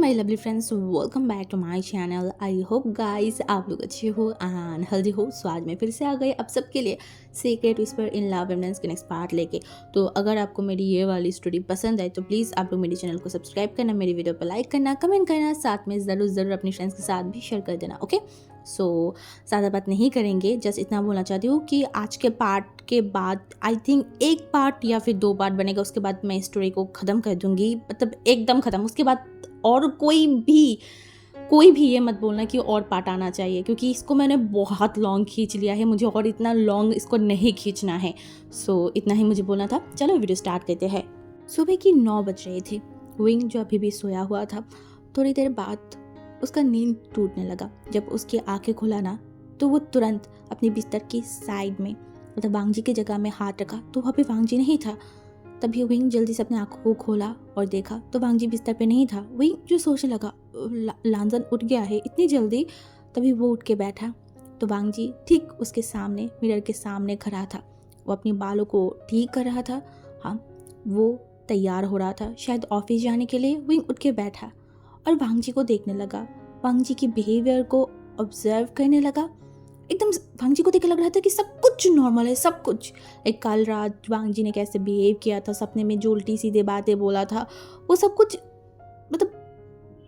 My lovely friends, welcome back to my channel. I hope guys आप लोग अच्छे हो एंड हेल्दी हो। सो आज मैं फिर से आ गई अब सबके लिए secret whisper in love evidence के नेक्स्ट पार्ट लेके। तो अगर आपको मेरी ये वाली स्टोरी पसंद आए तो प्लीज़ आप लोग मेरे चैनल को सब्सक्राइब करना, मेरी वीडियो पर लाइक करना, कमेंट करना, साथ में ज़रूर अपनी फ्रेंड्स के साथ भी शेयर कर देना। ओके, सो ज़्यादा बात नहीं करेंगे, जस्ट इतना बोलना चाहती हूँ कि आज के पार्ट के बाद आई थिंक एक पार्ट या फिर 2 पार्ट बनेगा, उसके बाद मैं स्टोरी को ख़त्म कर दूँगी, मतलब एकदम ख़त्म। उसके बाद और कोई भी ये मत बोलना कि और पार्ट आना चाहिए, क्योंकि इसको मैंने बहुत लॉन्ग खींच लिया है, मुझे और इतना लॉन्ग इसको नहीं खींचना है। सो इतना ही मुझे बोलना था। चलो वीडियो स्टार्ट करते हैं। सुबह की 9 बज रहे थे। विंग जो अभी भी सोया हुआ था, थोड़ी देर बाद उसका नींद टूटने लगा। जब उसकी आंखें खुला ना तो वो तुरंत अपनी बिस्तर की साइड में, मतलब वांगजी की जगह में हाथ रखा तो वहाँ पे वांगजी नहीं था। तभी विंग जल्दी से अपनी आंखों को खोला और देखा तो वांगजी बिस्तर पे नहीं था। विंग जो सोचने लगा लांजन उठ गया है इतनी जल्दी। तभी वो उठ के बैठा तो वांगजी ठीक उसके सामने मिरर के सामने खड़ा था। वो अपने बालों को ठीक कर रहा था। हाँ, वो तैयार हो रहा था शायद ऑफिस जाने के लिए। विंग उठ के बैठा और वांगजी को देखने लगा, वांगजी की बिहेवियर को ऑब्जर्व करने लगा। एकदम वांगजी को देख के लग रहा था कि सब कुछ नॉर्मल है, सब कुछ। एक कल रात वांगजी ने कैसे बिहेव किया था, सपने में जो उल्टी सीधे बातें बोला था, वो सब कुछ, मतलब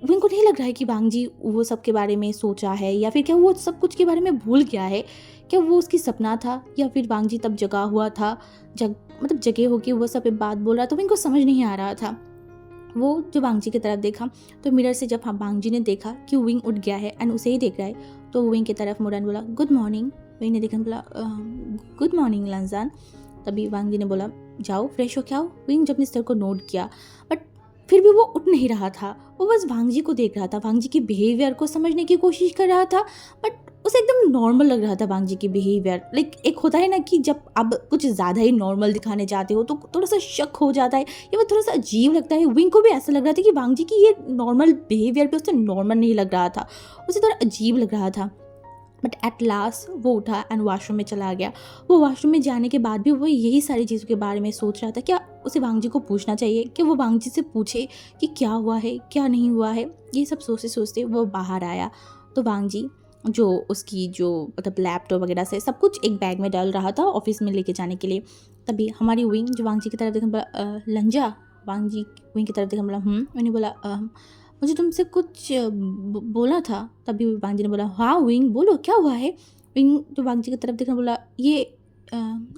विंग को नहीं लग रहा है कि वांगजी वो सब के बारे में सोचा है या फिर क्या वो सब कुछ के बारे में भूल गया है। क्या वो उसकी सपना था या फिर वांगजी तब जगा हुआ था, मतलब जगे होके वो सब पे बात बोल रहा था। विंग को समझ नहीं आ रहा था। वो जो वांगजी की तरफ देखा तो मिरर से जब वांगजी ने देखा कि विंग उठ गया है एंड उसे ही देख रहा है तो विंग की तरफ मुड़ा बोला गुड मॉर्निंग। विंग ने देखा, बोला गुड मॉर्निंग लंजान। तभी वांगजी ने बोला जाओ फ्रेश हो क्या हो। विंग जब मिस्टर को नोट किया बट फिर भी वो उठ नहीं रहा था। वो बस वांगजी को देख रहा था, वांगजी की बिहेवियर को समझने की कोशिश कर रहा था। बट उसे एकदम नॉर्मल लग रहा था वांगजी की बिहेवियर। लाइक एक होता है ना कि जब आप कुछ ज़्यादा ही नॉर्मल दिखाने जाते हो तो थोड़ा सा शक हो जाता है या फिर थोड़ा सा अजीब लगता है। विंग को भी ऐसा लग रहा था कि वांगजी की ये नॉर्मल बिहेवियर पे उसे नॉर्मल नहीं लग रहा था, उसे थोड़ा अजीब लग रहा था। बट एट लास्ट वो उठा एंड वॉशरूम में चला गया। वो वॉशरूम में जाने के बाद भी वो यही सारी चीज़ों के बारे में सोच रहा था। क्या उसे वांगजी को पूछना चाहिए, कि वो वांगजी से पूछे कि क्या हुआ है क्या नहीं हुआ है। ये सब सोचते सोचते वो बाहर आया तो वांगजी जो उसकी जो मतलब लैपटॉप वगैरह से सब कुछ एक बैग में डाल रहा था ऑफिस में लेके जाने के लिए। तभी हमारी विंग जो वांगजी की तरफ देखा, बोला लंजा। वांगजी विंग की तरफ देखा, बोला मैंने बोला मुझे तुमसे कुछ बोला था। तभी वांगजी ने बोला हाँ विंग बोलो क्या हुआ है। विंग जो वांगजी की तरफ देखना, बोला ये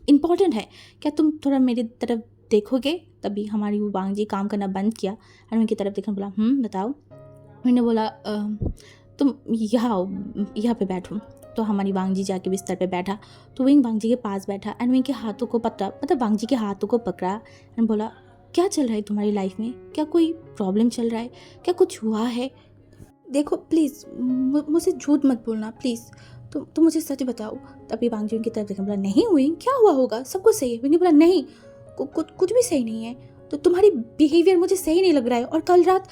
इम्पॉर्टेंट है, क्या तुम थोड़ा मेरी तरफ देखोगे। तभी हमारी वो वांगजी काम करना बंद किया और उनकी तरफ देखना, बोला बताओ। मैंने बोला तुम यहाँ पे बैठो। तो हमारी वांगजी जाके बिस्तर पे बैठा तो विंग वांगजी के पास बैठा एंड विंग के हाथों को पकड़ा, मतलब वांगजी के हाथों को पकड़ा एंड बोला क्या चल रहा है तुम्हारी लाइफ में, क्या कोई प्रॉब्लम चल रहा है, क्या कुछ हुआ है। देखो प्लीज़ मुझसे झूठ मत बोलना प्लीज़, तुम मुझे सच बताओ। तभी वांगजी उनकी तरफ देखा, बोला नहीं हुई क्या हुआ होगा, सब कुछ सही है। मैंने बोला नहीं, कुछ भी सही नहीं है। तो तुम्हारी बिहेवियर मुझे सही नहीं लग रहा है और कल रात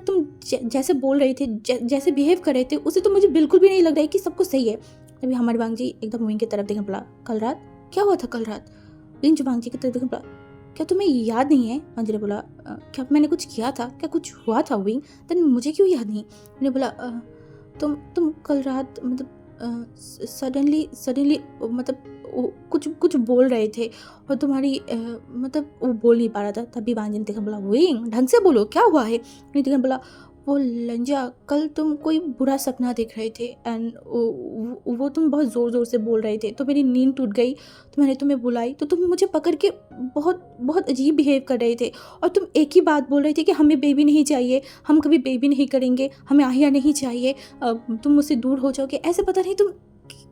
तुम जैसे बोल रहे थे, जैसे बिहेव कर रहे थे, उसे तो मुझे बिल्कुल भी नहीं लग रहा है कि सब कुछ सही है। तभी हमारी वांगजी एकदम विंग की तरफ देखा, बोला कल रात क्या हुआ था कल रात। विंग जो वांगजी की तरफ देखा, बोला क्या तुम्हें याद नहीं है। वांगजी ने बोला क्या मैंने कुछ किया था, क्या कुछ हुआ था विंग, देन मुझे क्यों याद नहीं। मैंने बोला तुम कल रात मतलब सडनली मतलब कुछ बोल रहे थे और तुम्हारी मतलब वो बोल नहीं पा रहा था। तभी वांगजी ने देखा, बोला विंग ढंग से बोलो क्या हुआ है। मैंने देखा, बोला वो लंजा कल तुम कोई बुरा सपना देख रहे थे एंड वो तुम बहुत ज़ोर ज़ोर से बोल रहे थे तो मेरी नींद टूट गई। तो मैंने तुम्हें बुलाई तो तुम मुझे पकड़ के बहुत अजीब बिहेव कर रहे थे और तुम एक ही बात बोल रहे थे कि हमें बेबी नहीं चाहिए, हम कभी बेबी नहीं करेंगे, हमें आहिया नहीं चाहिए, तुम मुझसे दूर हो जाओगे। ऐसे पता नहीं तुम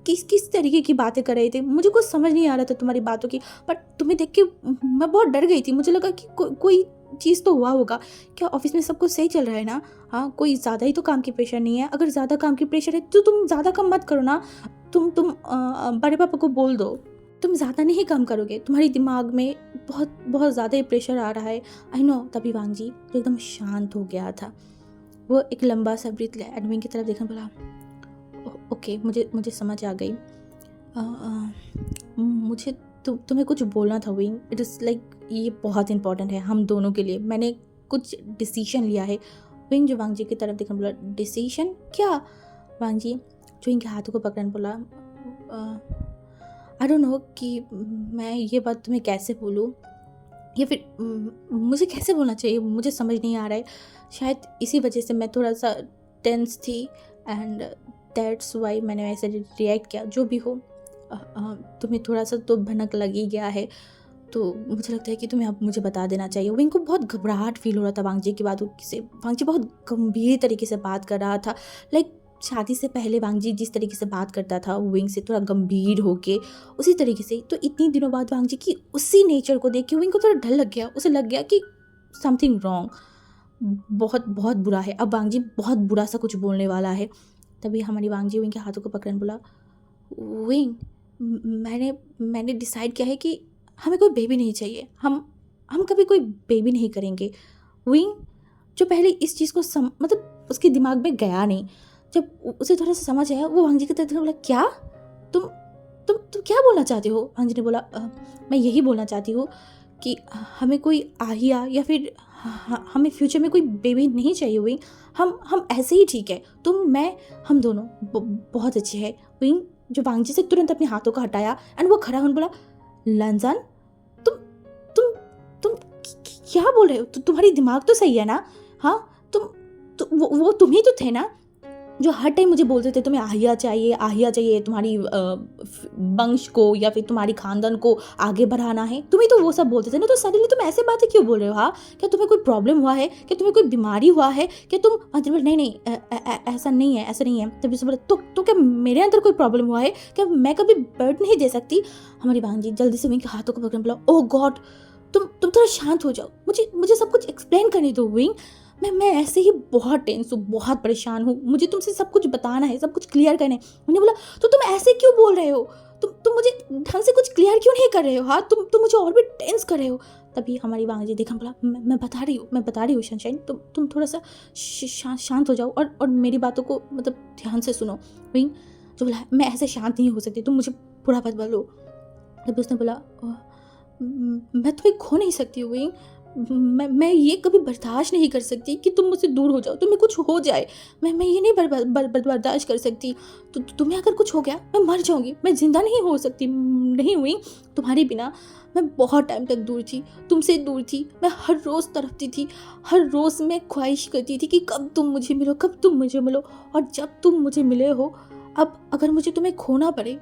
किस तरीके की बातें कर रहे थे, मुझे कुछ समझ नहीं आ रहा था तुम्हारी बातों की। बट तुम्हें देख के मैं बहुत डर गई थी, मुझे लगा कि कोई चीज़ तो हुआ होगा। क्या ऑफिस में सब कुछ सही चल रहा है ना। हाँ, कोई ज़्यादा ही तो काम की प्रेशर नहीं है। अगर ज़्यादा काम की प्रेशर है तो तुम ज़्यादा काम मत करो ना, तुम बड़े पापा को बोल दो, तुम ज़्यादा नहीं काम करोगे, तुम्हारे दिमाग में बहुत ज़्यादा ही प्रेशर आ रहा है। I know. तभी वांगजी तो एकदम शांत हो गया था। वो एक लंबा सा ब्रीथ लिया एडविन की तरफ देखना, बोला ओके मुझे समझ आ गई। मुझे तुम्हें कुछ बोलना था विंग। इट इज़ लाइक ये बहुत इंपॉर्टेंट है हम दोनों के लिए। मैंने कुछ डिसीजन लिया है विंग जो वांग जी की तरफ देखकर बोला, डिसीजन क्या? वांग जी जो इनके हाथों को पकड़ने बोला, आई डोंट नो कि मैं ये बात तुम्हें कैसे बोलूँ, या फिर मुझे कैसे बोलना चाहिए, मुझे समझ नहीं आ रहा है। शायद इसी वजह से मैं थोड़ा सा टेंस थी एंड दैट्स वाई मैंने ऐसे रिएक्ट किया। जो भी हो, तुम्हें थोड़ा सा तो भनक लग ही गया है, तो मुझे लगता है कि तुम्हें अब मुझे बता देना चाहिए। विंग को बहुत घबराहट फील हो रहा था वांग जी की बातों से। वांग जी बहुत गंभीर तरीके से बात कर रहा था, लाइक शादी से पहले वांग जी जिस तरीके से बात करता था विंग से, थोड़ा गंभीर होके उसी तरीके से। तो इतनी दिनों बाद वांग जी की उसी नेचर को देख के विंग को थोड़ा डर लग गया। उसे लग गया कि समथिंग रॉन्ग, बहुत बहुत बुरा है। अब वांग जी बहुत बुरा सा कुछ बोलने वाला है। तभी हमारी वांग जी विंग के हाथों को पकड़ने बोला, विंग मैंने डिसाइड किया है कि हमें कोई बेबी नहीं चाहिए। हम कभी कोई बेबी नहीं करेंगे। विंग जो पहले इस चीज़ को मतलब उसके दिमाग में गया नहीं, जब उसे थोड़ा सा समझ आया, वो वांग जी की तरफ बोला, क्या तुम क्या बोलना चाहते हो? वांग जी ने बोला, मैं यही बोलना चाहती हूँ कि हमें कोई आहिया या फिर हमें फ्यूचर में कोई बेबी नहीं चाहिए। विंग हम ऐसे ही ठीक है। तुम, मैं, हम दोनों बहुत अच्छे हैं। विंग जो वांग जी से तुरंत अपने हाथों को हटाया एंड वो खड़ा होने बोला, लंजन तुम तुम तुम क्या बोल रहे हो? तुम्हारी दिमाग तो सही है ना? हाँ, वो तुम ही तो थे ना जो हर टाइम मुझे बोलते थे तुम्हें आहिया चाहिए, तुम्हारी वंश को या फिर तुम्हारी खानदान को आगे बढ़ाना है। तुम ही तो वो सब बोलते थे ना। तो सडनली तुम ऐसे बातें क्यों बोल रहे हो? हाँ, क्या तुम्हें कोई प्रॉब्लम हुआ है? क्या तुम्हें कोई बीमारी हुआ है? क्या तुम नहीं, ऐसा नहीं है। तभी से बोला, तो क्या मेरे अंदर कोई प्रॉब्लम हुआ है? क्या मैं कभी बर्थ नहीं दे सकती? हमारी बहन जी जल्दी से विंग के हाथों को पकड़ बोला, ओह गॉड, तुम थोड़ा शांत हो जाओ, मुझे सब कुछ एक्सप्लेन करने दो विंग। मैं ऐसे ही बहुत टेंस हूँ, बहुत परेशान हूँ, मुझे तुमसे सब कुछ बताना है, सब कुछ क्लियर करना है। मैंने बोला, तो तुम ऐसे क्यों बोल रहे हो? तुम मुझे ढंग से कुछ क्लियर क्यों नहीं कर रहे हो? हाँ, तुम मुझे और भी टेंस कर रहे हो। तभी हमारी वांग जी देखा, बोला, मैं बता रही हूँ सनशाइन, तुम थोड़ा सा शांत हो जाओ और मेरी बातों को मतलब ध्यान से सुनो। विंग जो बोला, मैं ऐसे शांत नहीं हो सकती, तुम मुझे पूरा बात बोलो। तभी उसने बोला, मैं तुम्हें खो नहीं सकती विंग। मैं ये कभी बर्दाश्त नहीं कर सकती कि तुम मुझसे दूर हो जाओ, तुम्हें कुछ हो जाए। मैं ये नहीं बर्दाश्त कर सकती। तो तुम्हें अगर कुछ हो गया, मैं मर जाऊंगी, मैं जिंदा नहीं हो सकती। नहीं हुई तुम्हारे बिना। मैं बहुत टाइम तक दूर थी, तुमसे दूर थी। मैं हर रोज़ तड़पती थी, हर रोज़ मैं ख्वाहिश करती थी कि कब तुम मुझे मिलो। और जब तुम मुझे मिले हो, अब अगर मुझे तुम्हें खोना पड़े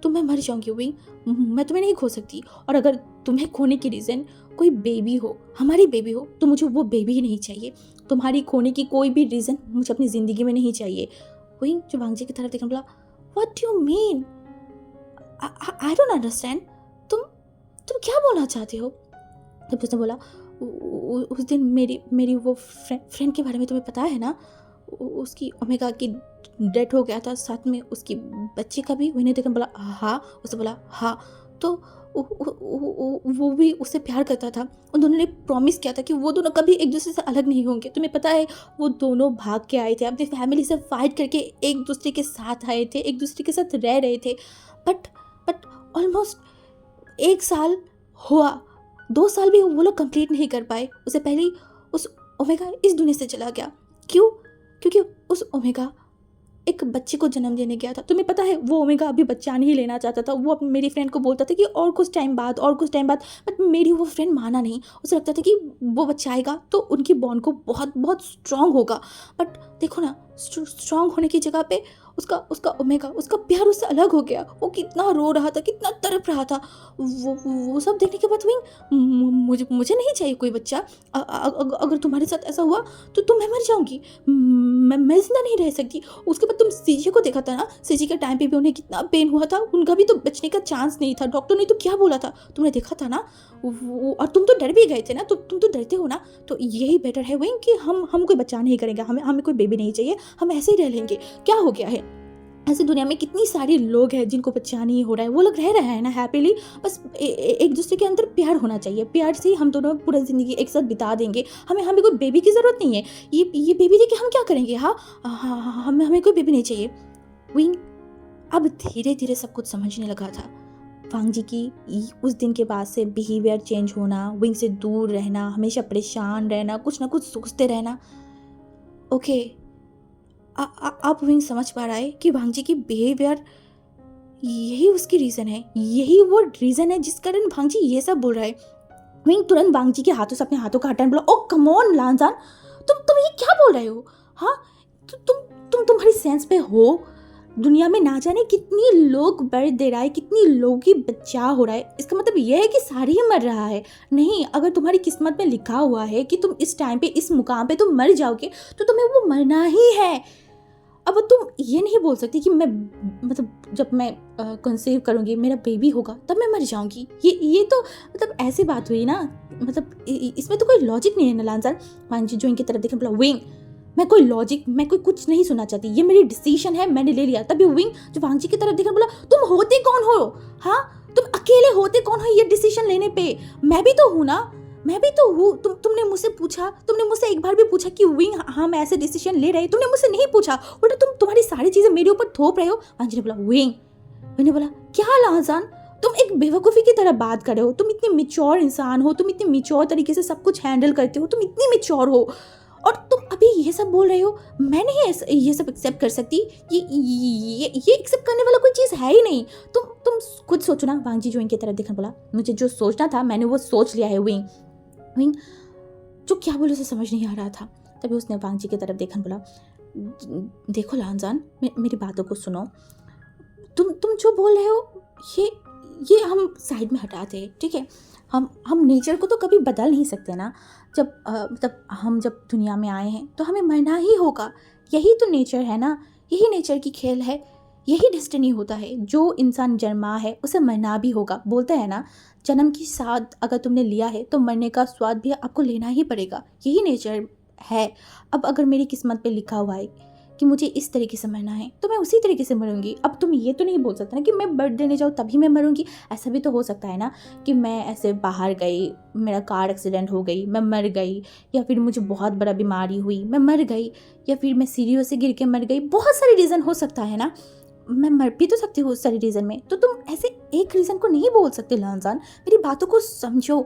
तो मैं मर जाऊंगी विंग। मैं तुम्हें नहीं खो सकती। और अगर तुम्हें खोने की रीज़न कोई बेबी हो, हमारी बेबी हो, तो मुझे वो बेबी ही नहीं चाहिए। तुम्हारी खोने की कोई भी रीज़न मुझे अपनी ज़िंदगी में नहीं चाहिए। विंग जो वांग जी की तरफ देखने बोला, what do you mean? I don't understand. तुम क्या बोलना चाहते हो? तब उसने बोला, उस दिन मेरी वो फ्रेंड के बारे में तुम्हें पता है ना? उसकी ओमेगा की डेथ हो गया था, साथ में उसकी बच्चे का भी। विनय देखकर बोला, हाँ। उसने बोला, हाँ। तो वो भी उससे प्यार करता था। उन दोनों ने प्रॉमिस किया था कि वो दोनों कभी एक दूसरे से अलग नहीं होंगे। तुम्हें पता है, वो दोनों भाग के आए थे, अपनी फैमिली से फाइट करके एक दूसरे के साथ आए थे, एक दूसरे के साथ रह रहे थे। बट ऑलमोस्ट 1 साल हुआ, 2 साल भी वो लोग कंप्लीट नहीं कर पाए। उससे पहले ही उस ओमेगा इस दुनिया से चला गया। क्यों? क्योंकि उस ओमेगा एक बच्चे को जन्म देने गया था। तुम्हें पता है, वो ओमेगा अभी बच्चा नहीं लेना चाहता था। वो अपनी मेरी फ्रेंड को बोलता था कि और कुछ टाइम बाद। बट मेरी वो फ्रेंड माना नहीं। उसे लगता था कि वो बच्चा आएगा तो उनकी बॉन्ड को बहुत बहुत स्ट्रांग होगा। बट देखो ना, स्ट्रांग होने की जगह पे उसका ओमेगा, उसका प्यार उससे अलग हो गया। वो कितना रो रहा था, कितना तड़प रहा था। वो सब देखने के बाद विंग, मुझे नहीं चाहिए कोई बच्चा। अगर तुम्हारे साथ ऐसा हुआ तो मैं मर जाऊंगी। मैं जिंदा नहीं रह सकती। उसके बाद तुम सीजी को देखा था ना? सीजी के टाइम पे भी उन्हें कितना पेन हुआ था। उनका भी तो बचने का चांस नहीं था। डॉक्टर ने तो क्या बोला था, तुमने देखा था ना? और तुम तो डर भी गए थे ना? तो तुम तो डरते हो ना? तो यही बेटर है विंग कि हम कोई बच्चा नहीं करेंगे। हमें कोई बेबी नहीं चाहिए। हम ऐसे ही रह लेंगे। क्या हो गया है? ऐसे दुनिया में कितनी सारी लोग हैं जिनको बच्चा नहीं हो रहा है। वो लोग रह रहे हैं ना हैप्पीली। बस एक दूसरे के अंदर प्यार होना चाहिए। प्यार से ही हम दोनों पूरा ज़िंदगी एक साथ बिता देंगे। हमें कोई बेबी की ज़रूरत नहीं है। ये बेबी देके हम क्या करेंगे? हाँ, हमें कोई बेबी नहीं चाहिए। विंग अब धीरे धीरे सब कुछ समझने लगा था। वांग जी की उस दिन के बाद से बिहेवियर चेंज होना, विंग से दूर रहना, हमेशा परेशान रहना, कुछ ना कुछ सोचते रहना। ओके, आप विंग समझ पा रहा है कि भांजी की बिहेवियर, यही उसकी रीज़न है, यही वो रीज़न है जिस कारण भांजी ये सब बोल रहा है। विंग तुरंत बांगजी के हाथों से अपने हाथों का हटाने बोला, ओ कम ऑन लांजान, तुम ये क्या बोल रहे हो? हाँ, तुम्हारी सेंस पे हो? दुनिया में ना जाने कितनी लोग बर्थ दे रहा है, कितनी लोगों की बच्चा हो रहा है, इसका मतलब यह है कि सारी ही मर रहा है? नहीं, अगर तुम्हारी किस्मत में लिखा हुआ है कि तुम इस टाइम पे इस मुकाम पे तुम मर जाओगे, तो तुम्हें वो मरना ही है। अब तुम ये नहीं बोल सकती कि मैं, मतलब जब मैं कंसीव करूँगी, मेरा बेबी होगा, तब मैं मर जाऊँगी। ये तो मतलब ऐसी बात हुई ना, मतलब इसमें तो कोई लॉजिक नहीं है ना लांसर। मांझी जो इनकी तरफ देखे बोला, विंग मैं कोई लॉजिक, मैं कोई कुछ नहीं सुनना चाहती, ये मेरी डिसीजन है, मैंने ले लिया। तभी विंग जो वांगजी की तरफ देखकर बोला, तुम होते कौन हो? हाँ, तुम अकेले होते कौन हो ये डिसीजन लेने पे? मैं भी तो हूँ ना, मैं भी तो हूँ। तुमने मुझसे पूछा, तुमने मुझसे एक बार भी पूछा कि विंग हम ऐसे डिसीजन ले रहे हैं? तुमने मुझसे नहीं पूछा, उल्टा तुम्हारी सारी चीजें मेरे ऊपर थोप रहे हो। वांगजी ने बोला, विंग, मैंने बोला क्या लाजान, तुम एक बेवकूफ़ी की तरह बात कर रहे हो। तुम इतनी मिच्योर इंसान हो, तुम इतनी मिच्योर तरीके से सब कुछ हैंडल करते हो, तुम इतनी मिच्योर हो, और तुम अभी ये सब बोल रहे हो? मैं नहीं ये सब एक्सेप्ट कर सकती। ये एक्सेप्ट करने वाला कोई चीज़ है ही नहीं। तुम खुद सोचो ना। वांगजी जो इनकी तरफ देखने बोला, मुझे जो सोचना था मैंने वो सोच लिया है। विंग विंग जो क्या बोले उसे समझ नहीं आ रहा था। तभी उसने वांगजी की तरफ देखने बोला, देखो लांजान, मेरी बातों को सुनो। तुम जो बोल रहे हो ये हम साइड में हटाते हैं, ठीक है? हम नेचर को तो कभी बदल नहीं सकते ना। जब मतलब हम जब दुनिया में आए हैं तो हमें मरना ही होगा। यही तो नेचर है ना, यही नेचर की खेल है, यही डेस्टिनी होता है। जो इंसान जन्मा है उसे मरना भी होगा। बोलते हैं ना, जन्म की स्वाद अगर तुमने लिया है तो मरने का स्वाद भी आपको लेना ही पड़ेगा। यही नेचर है। अब अगर मेरी किस्मत पे लिखा हुआ है कि मुझे इस तरीके से मरना है, तो मैं उसी तरीके से मरूंगी। अब तुम ये तो नहीं बोल सकते ना कि मैं बर्थ देने जाऊँ तभी मैं मरूंगी। ऐसा भी तो हो सकता है ना कि मैं ऐसे बाहर गई, मेरा कार एक्सीडेंट हो गई, मैं मर गई, या फिर मुझे बहुत बड़ा बीमारी हुई, मैं मर गई, या फिर मैं सीढ़ियों से गिर के मर गई। बहुत सारे रीज़न हो सकता है ना, मैं मर भी तो सकती हूँ उस सारे रीज़न में। तो तुम ऐसे एक रीज़न को नहीं बोल सकते लांजान, मेरी बातों को समझो।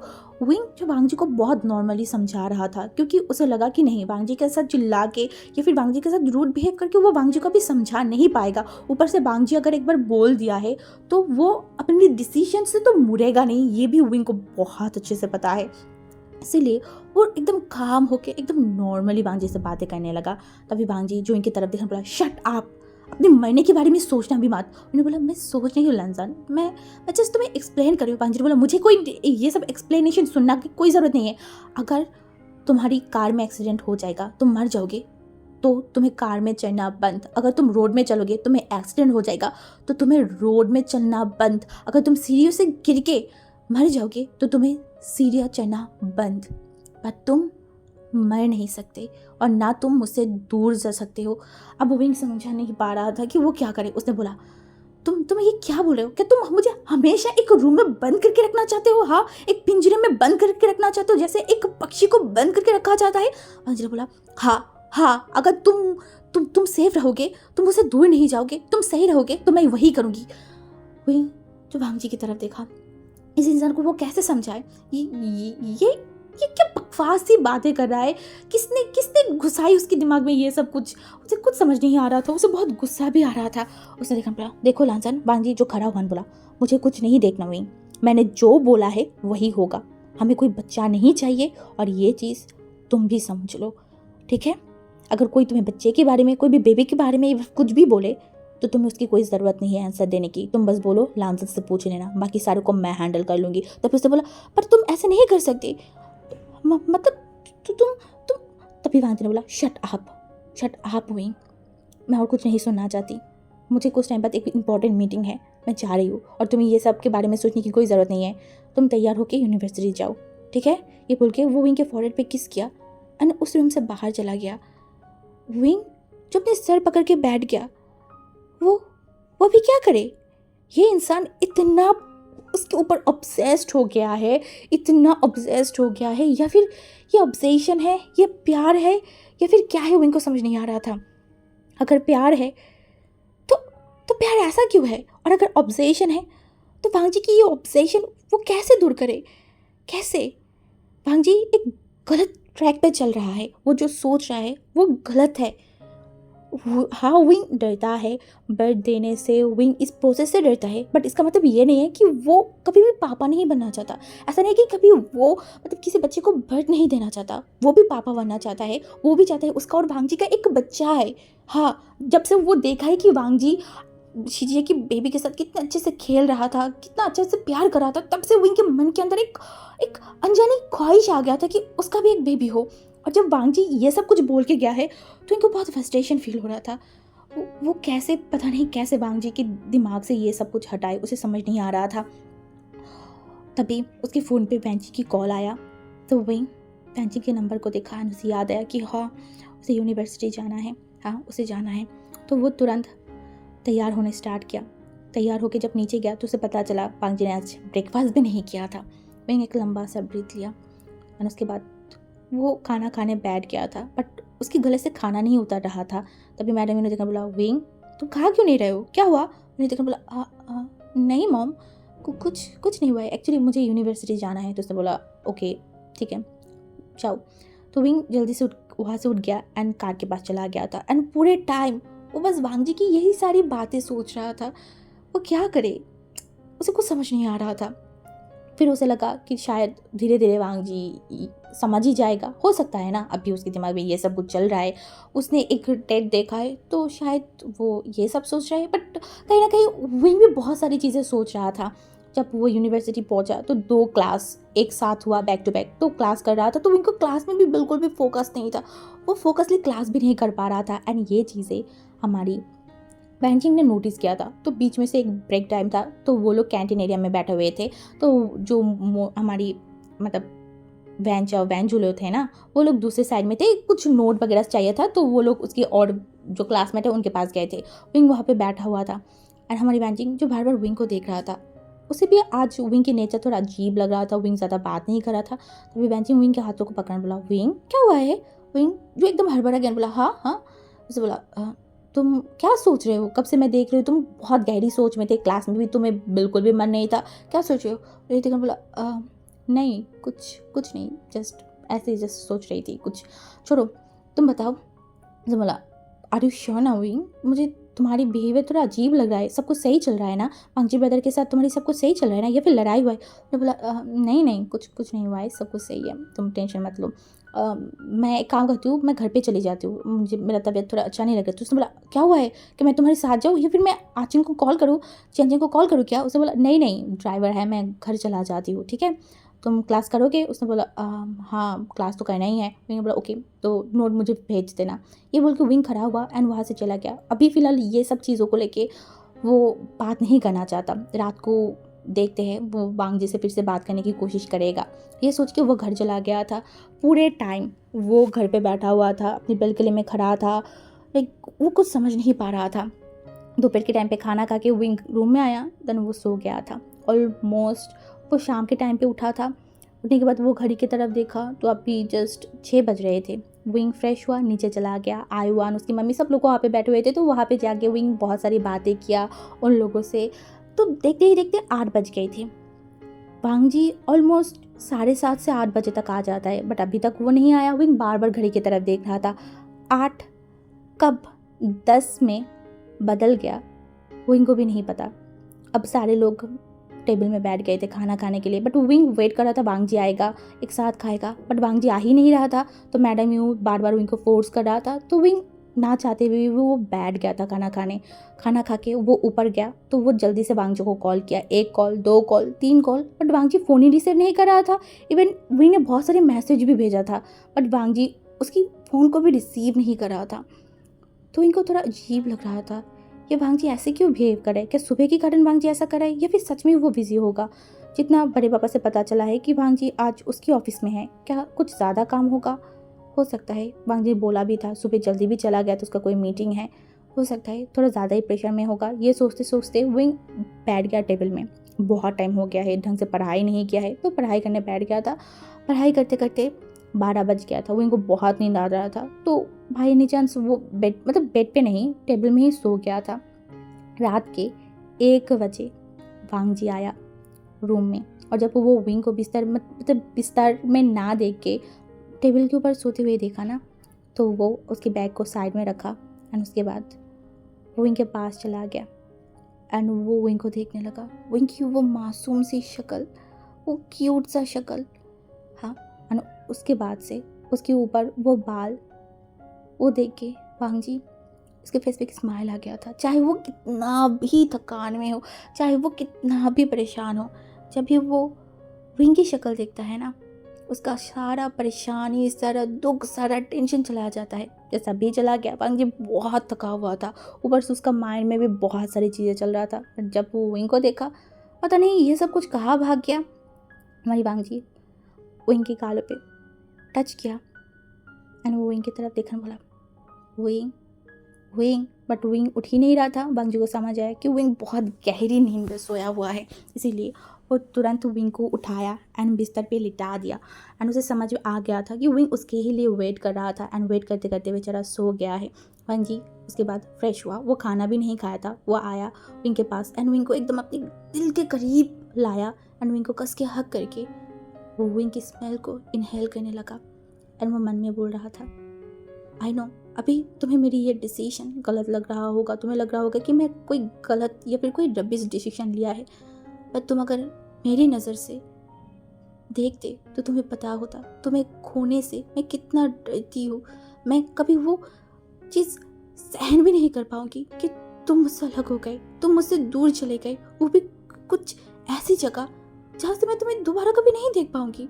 विंग जो वांगजी को बहुत नॉर्मली समझा रहा था, क्योंकि उसे लगा कि नहीं, वांगजी के साथ चिल्ला के या फिर वांगजी के साथ रूड बिहेव करके वो वांगजी को भी समझा नहीं पाएगा। ऊपर से वांगजी अगर एक बार बोल दिया है तो वो अपने डिसीजन से तो मुड़ेगा नहीं, ये भी विंग को बहुत अच्छे से पता है। इसीलिए वो एकदम काम होके एकदम नॉर्मली वांगजी से बातें करने लगा। तभी वांगजी जो इनकी तरफ देखने बोला, शट आप, अपने मरने के बारे में सोचना भी मत। उन्होंने बोला, मैं सोच नहीं हूँ लांजान, मैं जस्ट तुम्हें एक्सप्लेन कर रही हूँ। वांगजी ने बोला, मुझे कोई ये सब एक्सप्लेनेशन सुनना की कोई ज़रूरत नहीं है। अगर तुम्हारी कार में एक्सीडेंट हो जाएगा, तुम मर जाओगे, तो तुम्हें कार में चढ़ना बंद। अगर तुम रोड में चलोगे, तुम्हें एक्सीडेंट हो जाएगा, तो तुम्हें रोड में चलना बंद। अगर तुम सीढ़ियों से गिर के मर जाओगे तो तुम्हें सीढ़ियाँ चढ़ना बंद। पर तुम मर नहीं सकते और ना तुम मुझसे दूर जा सकते हो। अब विंग समझा नहीं पा रहा था कि वो क्या करे। उसने बोला, तुम ये क्या बोल रहे हो? क्या तुम मुझे हमेशा एक रूम में बंद करके रखना चाहते हो? हाँ, एक पिंजरे में बंद करके रखना चाहते हो, जैसे एक पक्षी को बंद करके रखा जाता है? अंजलि बोला, हाँ, अगर तुम सेफ रहोगे, तुम मुझसे दूर नहीं जाओगे, तुम सही रहोगे, तो मैं वही करूँगी। वही जो वांगजी की तरफ देखा, इस इंसान को वो कैसे समझाए? ये क्या बकवास सी बातें कर रहा है? किसने घुसाई उसके दिमाग में ये सब कुछ? उसे कुछ समझ नहीं आ रहा था, उसे बहुत गुस्सा भी आ रहा था। उसने देखा, बोला, देखो लांसन, वांगजी जो खड़ा हुआ बोला, मुझे कुछ नहीं देखना हुई, मैंने जो बोला है वही होगा। हमें कोई बच्चा नहीं चाहिए, और ये चीज़ तुम भी समझ लो, ठीक है? अगर कोई तुम्हें बच्चे के बारे में, कोई भी बेबी के बारे में कुछ भी बोले, तो तुम्हें उसकी कोई ज़रूरत नहीं है आंसर देने की। तुम बस बोलो, लांसन से पूछ लेना, बाकी सारों को मैं हैंडल कर लूँगी। तो फिर उसने बोला, पर तुम ऐसे नहीं कर सकती, मतलब तुम तभी वांगजी ने बोला, शट अप हुई, मैं और कुछ नहीं सुनना चाहती। मुझे कुछ टाइम बाद एक इंपॉर्टेंट मीटिंग है, मैं जा रही हूँ, और तुम्हें ये सब के बारे में सोचने की कोई ज़रूरत नहीं है। तुम तैयार होकर यूनिवर्सिटी जाओ, ठीक है? ये बोल के वो विंग के फॉरहेड पे किस किया और उस रूम से बाहर चला गया। विंग जो अपने सर पकड़ के बैठ गया, वो भी क्या करे? ये इंसान इतना उसके ऊपर ऑब्सेस्ड हो गया है, इतना ऑब्सेस्ड हो गया है, या फिर ये ऑब्सेशन है, ये प्यार है, या फिर क्या है, वो इनको समझ नहीं आ रहा था। अगर प्यार है तो प्यार ऐसा क्यों है? और अगर ऑब्सेशन है तो वांगजी की ये ऑब्सेशन वो कैसे दूर करे? कैसे? वांगजी एक गलत ट्रैक पे चल रहा है, वो जो सोच रहा है वो गलत है। हाँ, विंग डरता है बर्थ देने से, विंग इस प्रोसेस से डरता है, बट इसका मतलब ये नहीं है कि वो कभी भी पापा नहीं बनना चाहता। ऐसा नहीं कि कभी वो मतलब किसी बच्चे को बर्थ नहीं देना चाहता, वो भी पापा बनना चाहता है। वो भी चाहता है उसका और वांगजी का एक बच्चा है। हाँ, जब से वो देखा है कि वांगजी शिजिए की बेबी के साथ कितने अच्छे से खेल रहा था, कितना अच्छे से प्यार कर रहा था, तब से विंग के मन के अंदर एक एक अनजानी ख्वाहिश आ गया था कि उसका भी एक बेबी हो। और जब वांगजी ये सब कुछ बोल के गया है तो इनको बहुत फ्रस्ट्रेशन फील हो रहा था। वो कैसे, पता नहीं कैसे वांगजी के दिमाग से ये सब कुछ हटाए, उसे समझ नहीं आ रहा था। तभी उसके फ़ोन पे वेंची की कॉल आया, तो वही वेंची के नंबर को देखा और उसे याद आया कि हाँ, उसे यूनिवर्सिटी जाना है, हाँ उसे जाना है। तो वो तुरंत तैयार होने स्टार्ट किया। तैयार होके जब नीचे गया तो उसे पता चला वांगजी ने आज ब्रेकफास्ट भी नहीं किया था। वहीं एक लंबा सा ब्रीथ लिया और उसके बाद वो खाना खाने बैठ गया था, बट उसके गले से खाना नहीं उतर रहा था। तभी मैडम ने देखा, बोला विंग तुम खा क्यों नहीं रहे हो, क्या हुआ? उन्हें देखा, बोला नहीं मॉम, कुछ कुछ नहीं हुआ है, एक्चुअली मुझे यूनिवर्सिटी जाना है। तो उसने बोला ओके ठीक है जाओ। तो विंग जल्दी से वहाँ से उठ गया एंड कार के पास चला गया था। एंड पूरे टाइम वो बस वांगजी की यही सारी बातें सोच रहा था। वो क्या करे, उसे कुछ समझ नहीं आ रहा था। फिर उसे लगा कि शायद धीरे धीरे वांगजी समझ ही जाएगा, हो सकता है ना, अभी उसके दिमाग में ये सब कुछ चल रहा है, उसने एक टेट देखा है तो शायद वो ये सब सोच रहा है। बट कहीं ना कहीं विंग भी बहुत सारी चीज़ें सोच रहा था। जब वो यूनिवर्सिटी पहुंचा तो 2 क्लास एक साथ हुआ बैक टू बैक, तो क्लास कर रहा था, तो विंग को क्लास में भी बिल्कुल भी फोकस नहीं था। वो फोकसली क्लास भी नहीं कर पा रहा था। एंड ये चीज़ें हमारी वेंचिंग ने नोटिस किया था। तो बीच में से एक ब्रेक टाइम था, तो वो लोग कैंटीन एरिया में बैठे हुए थे। तो जो हमारी मतलब वेंच और वैन जो लोग थे ना, वो लोग दूसरे साइड में थे, कुछ नोट वगैरह चाहिए था, तो वो लोग उसकी और जो क्लासमेट है उनके पास गए थे। विंग वहाँ पे बैठा हुआ था एंड हमारी वेंचिंग जो बार बार विंग को देख रहा था, उसे भी आज विंग की नेचर थोड़ा अजीब लग रहा था। विंग ज़्यादा बात नहीं कर रहा था। तभी वेंचिंग विंग के हाथों को पकड़ बोला, विंग क्या हुआ है? विंग जो एकदम हड़बड़ा गया बोला हाँ हाँ। उसे बोला तुम क्या सोच रहे हो? कब से मैं देख रही हूँ तुम बहुत गहरी सोच में थे, क्लास में भी तुम्हें बिल्कुल भी मन नहीं था, क्या सोच रहे हो? रितिका बोला नहीं कुछ कुछ नहीं, जस्ट ऐसे ही जस्ट सोच रही थी कुछ, छोड़ो तुम बताओ। तो बोला आर यू श्योर ना विंग, मुझे तुम्हारी बिहेवियर थोड़ा अजीब लग रहा है, सब कुछ सही चल रहा है ना? वांगजी ब्रदर के साथ तुम्हारी सब कुछ सही चल रहा है ना, या फिर लड़ाई हुआ है? तो बोला नहीं नहीं कुछ कुछ नहीं हुआ है, सब कुछ सही है, तुम टेंशन मत लो। मैं एक काम करती हूँ, मैं घर पे चली जाती हूँ, मुझे मेरा तबीयत थोड़ा अच्छा नहीं लग रहा। तो उसने बोला क्या हुआ है, कि मैं तुम्हारे साथ जाऊँ या फिर मैं आचिन को कॉल करूँ, चंचन को कॉल करूँ क्या? उसने बोला नहीं नहीं ड्राइवर है, मैं घर चला जाती हूँ, ठीक है तुम क्लास करोगे? उसने बोला हाँ क्लास तो करना ही है। मैंने बोला ओके तो नोट मुझे भेज देना। ये बोल के विंग खड़ा हुआ एंड वहाँ से चला गया। अभी फ़िलहाल ये सब चीज़ों को लेके वो बात नहीं करना चाहता। रात को देखते हैं वो वांगजी से फिर से बात करने की कोशिश करेगा, ये सोच के वो घर चला गया था। पूरे टाइम वो घर पे बैठा हुआ था, अपनी बालकनी में खड़ा था, लाइक वो कुछ समझ नहीं पा रहा था। दोपहर के टाइम पे खाना खा के विंग रूम में आया, देन वो सो गया था। ऑलमोस्ट वो शाम के टाइम पे उठा था। उठने के बाद वो घड़ी की तरफ देखा तो अभी जस्ट 6 बज रहे थे। विंग फ्रेश हुआ, नीचे चला गया। आयुआन उसकी मम्मी सब लोग वहाँ पे बैठे हुए थे, तो वहाँ पे जाके विंग बहुत सारी बातें किया उन लोगों से। तो देखते ही देखते 8 बज गए थे। वांगजी ऑलमोस्ट 7:30 से 8 बजे तक आ जाता है, बट अभी तक वो नहीं आया। विंग बार बार घड़ी की तरफ देख रहा था। 8 कब 10 में बदल गया विंग को भी नहीं पता। अब सारे लोग टेबल में बैठ गए थे खाना खाने के लिए, बट विंग वेट कर रहा था वांगजी आएगा, एक साथ खाएगा, बट वांगजी आ ही नहीं रहा था। तो मैडम यूँ बार बार विंग को फोर्स कर रहा था, तो विंग ना चाहते हुए भी वो बैठ गया था खाना खाने। खाना खा के वो ऊपर गया तो वो जल्दी से वांगजी को कॉल किया, 1 कॉल 2 कॉल 3 कॉल, बट वांगजी फ़ोन ही रिसीव नहीं कर रहा था। इवन विंग ने बहुत सारे मैसेज भी भेजा था, बट वांगजी उसकी फ़ोन को भी रिसीव नहीं कर रहा था। तो इनको थोड़ा अजीब लग रहा था, ये वांगजी ऐसे क्यों बिहेव करे? क्या सुबह के कारण वांगजी ऐसा करे या फिर सच में वो बिजी होगा? जितना बड़े पापा से पता चला है कि वांगजी आज उसकी ऑफिस में है, क्या कुछ ज़्यादा काम होगा? हो सकता है वांगजी बोला भी था सुबह जल्दी भी चला गया तो उसका कोई मीटिंग है, हो सकता है थोड़ा ज़्यादा ही प्रेशर में होगा। ये सोचते सोचते विंग बैठ गया टेबल में। बहुत टाइम हो गया है, ढंग से पढ़ाई नहीं किया है, तो पढ़ाई करने बैठ गया था। पढ़ाई करते करते 12 बज गया था। विंग को बहुत नींद आ रहा था, तो भाई ने चांस वो बेड पे नहीं, टेबल में ही सो गया था। रात के 1 बजे वांगजी आया रूम में, और जब वो विंग को बिस्तर में ना देख के टेबल के ऊपर सोते हुए देखा ना, तो वो उसके बैग को साइड में रखा एंड उसके बाद वो विंग के पास चला गया एंड वो विंग को देखने लगा। विंग की वो मासूम सी शक्ल, वो क्यूट सा शक्ल, हाँ। एंड उसके बाद से उसके ऊपर वो बाल, वो देख के वांग जी उसके फेस पे एक स्माइल आ गया था। चाहे वो कितना भी थकान में हो, चाहे वो कितना भी परेशान हो, जब भी वो विंग की शक्ल देखता है ना, उसका सारा परेशानी, सारा दुख, सारा टेंशन चला जाता है। जैसा भी चला गया। वांग जी बहुत थका हुआ था, ऊपर से उसका माइंड में भी बहुत सारी चीज़ें चल रहा था। जब वो विंग को देखा, पता नहीं ये सब कुछ कहाँ भाग गया। हमारी वांग जी विंग के गालों पे टच किया एंड वो विंग की तरफ देखने बोला, विंग विंग। बट विंग उठ ही नहीं रहा था। वांग जी को समझ आया कि विंग बहुत गहरी नींद में सोया हुआ है, इसीलिए वो तुरंत विंग को उठाया एंड बिस्तर पे लिटा दिया। एंड उसे समझ में आ गया था कि विंग उसके ही लिए वेट कर रहा था एंड वेट करते करते बेचारा सो गया है। वांग जी उसके बाद फ्रेश हुआ, वो खाना भी नहीं खाया था। वो आया विंग के पास एंड विंग को एकदम अपने दिल के करीब लाया एंड विंग को कस के हग करके वो विंग की स्मेल को इनहेल करने लगा। एंड वो मन में बोल रहा था, आई नो अभी तुम्हें मेरी ये डिसीजन गलत लग रहा होगा, तुम्हें लग रहा होगा कि मैं कोई गलत या फिर कोई रबिश डिसीजन लिया है, पर तुम अगर मेरी नज़र से देखते तो तुम्हें पता होता तुम्हें खोने से मैं कितना डरती हूँ। मैं कभी वो चीज़ सहन भी नहीं कर पाऊँगी कि तुम मुझसे अलग हो गए, तुम मुझसे दूर चले गए, वो भी कुछ ऐसी जगह जहाँ से मैं तुम्हें दोबारा कभी नहीं देख पाऊँगी।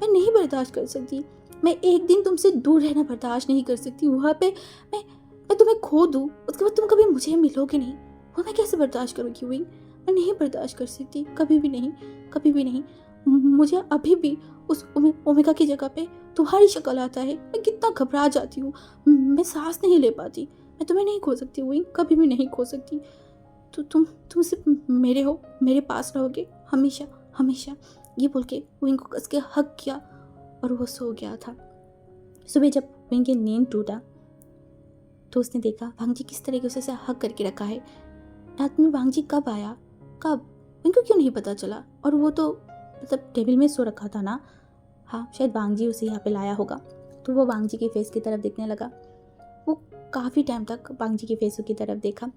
मैं नहीं बर्दाश्त कर सकती, मैं एक दिन तुमसे दूर रहना बर्दाश्त नहीं कर सकती। वहाँ पे मैं तुम्हें खो दूँ, उसके बाद तुम कभी मुझे मिलोगे नहीं, वो मैं कैसे बर्दाश्त करूँगी विंग? मैं नहीं बर्दाश्त कर सकती, कभी भी नहीं, कभी भी नहीं। मुझे अभी भी उस ओमेगा की जगह पे तुम्हारी शक्ल आता है, मैं कितना घबरा जाती हूँ, मैं सांस नहीं ले पाती। मैं तुम्हें नहीं खो सकती विंग, कभी भी नहीं खो सकती। तो तुम सिर्फ मेरे हो, मेरे पास रहोगे हमेशा हमेशा। ये बोल के विंग को कस के हग किया और वो सो गया था। सुबह जब विंग की नींद टूटा तो उसने देखा वांग जी किस तरीके से उसे हग करके रखा है। रात में वांग जी कब आया, कब, विंग को क्यों नहीं पता चला? और वो तो मतलब टेबल में सो रखा था ना। हाँ, शायद वांग जी उसे यहाँ पे लाया होगा। तो वो वांग जी के फेस की तरफ देखने लगा। वो काफ़ी टाइम तक वांग जी के फेस की तरफ देखा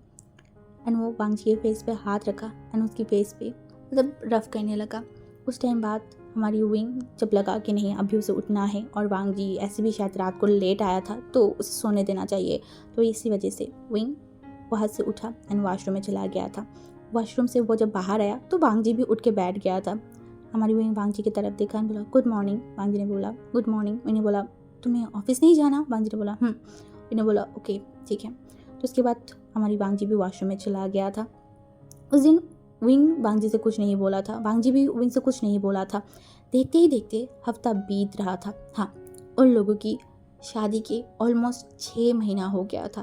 एंड वो वांग जी के फेस पे हाथ रखा एंड उसकी फेस पे मतलब रफ करने लगा। उस टाइम बाद हमारी विंग जब लगा कि नहीं अभी उसे उठना है और वांग जी ऐसे भी शायद रात को लेट आया था तो उसे सोने देना चाहिए, तो इसी वजह से विंग वहाँ से उठा एंड वॉशरूम में चला गया था। वॉशरूम से वो जब बाहर आया तो वांग जी भी उठ के बैठ गया था। हमारी विंग वांग जी की तरफ देखा एंड बोला गुड मॉर्निंग। वांग जी ने बोला गुड मॉर्निंग। मैंने बोला तुम्हें ऑफिस नहीं जाना? वांग जी ने बोला मैंने बोला ओके ठीक है। तो उसके बाद हमारी वांग जी भी वॉशरूम में चला गया था। उस दिन विंग वांग जी से कुछ नहीं बोला था, वांग जी भी विंग से कुछ नहीं बोला था। देखते ही देखते हफ्ता बीत रहा था। हाँ, उन लोगों की शादी के ऑलमोस्ट 6 महीना हो गया था।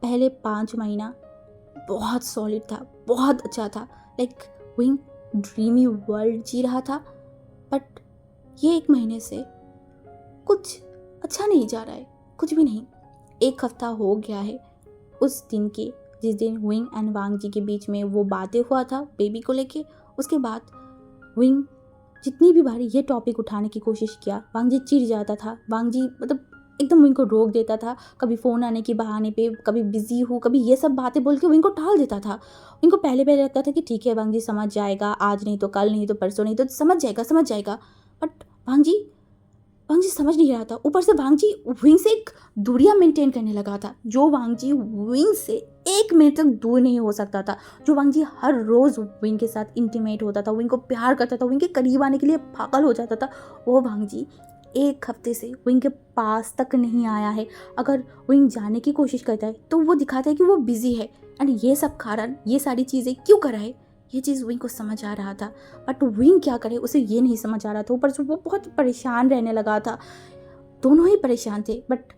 पहले 5 महीना बहुत सॉलिड था, बहुत अच्छा था, लाइक विंग ड्रीमी वर्ल्ड जी रहा था। बट ये 1 महीने से कुछ अच्छा नहीं जा रहा है, कुछ भी नहीं। 1 हफ्ता हो गया है उस दिन के जिस दिन विंग एंड वांग जी के बीच में वो बातें हुआ था बेबी को लेके। उसके बाद विंग जितनी भी बारी ये टॉपिक उठाने की कोशिश किया, वांग जी चिढ़ जाता था। वांग जी मतलब एकदम विंग को रोक देता था, कभी फ़ोन आने के बहाने पे, कभी बिजी हूँ, कभी ये सब बातें बोल के विंग को टाल देता था। विंग को पहले पहले लगता था कि ठीक है वांग जी समझ जाएगा, आज नहीं तो कल, नहीं तो परसों, नहीं तो समझ जाएगा। बट वांग जी समझ नहीं रहा था। ऊपर से वांग जी विंग से एक दूरियां मेंटेन करने लगा था। जो वांग जी विंग से 1 मिनट तक दूर नहीं हो सकता था, जो वांग जी हर रोज़ विंग के साथ इंटीमेट होता था, विंग को प्यार करता था, विंग के करीब आने के लिए पागल हो जाता था, वो वांग जी 1 हफ्ते से विंग के पास तक नहीं आया है। अगर विंग जाने की कोशिश करता है तो वो दिखाता है कि वो बिजी है। एंड ये सब कारण, ये सारी चीज़ें क्यों करा है, ये चीज़ विंग को समझ आ रहा था। बट विंग क्या करे उसे ये नहीं समझ आ रहा था। ऊपर से वो बहुत परेशान रहने लगा था। दोनों ही परेशान थे बट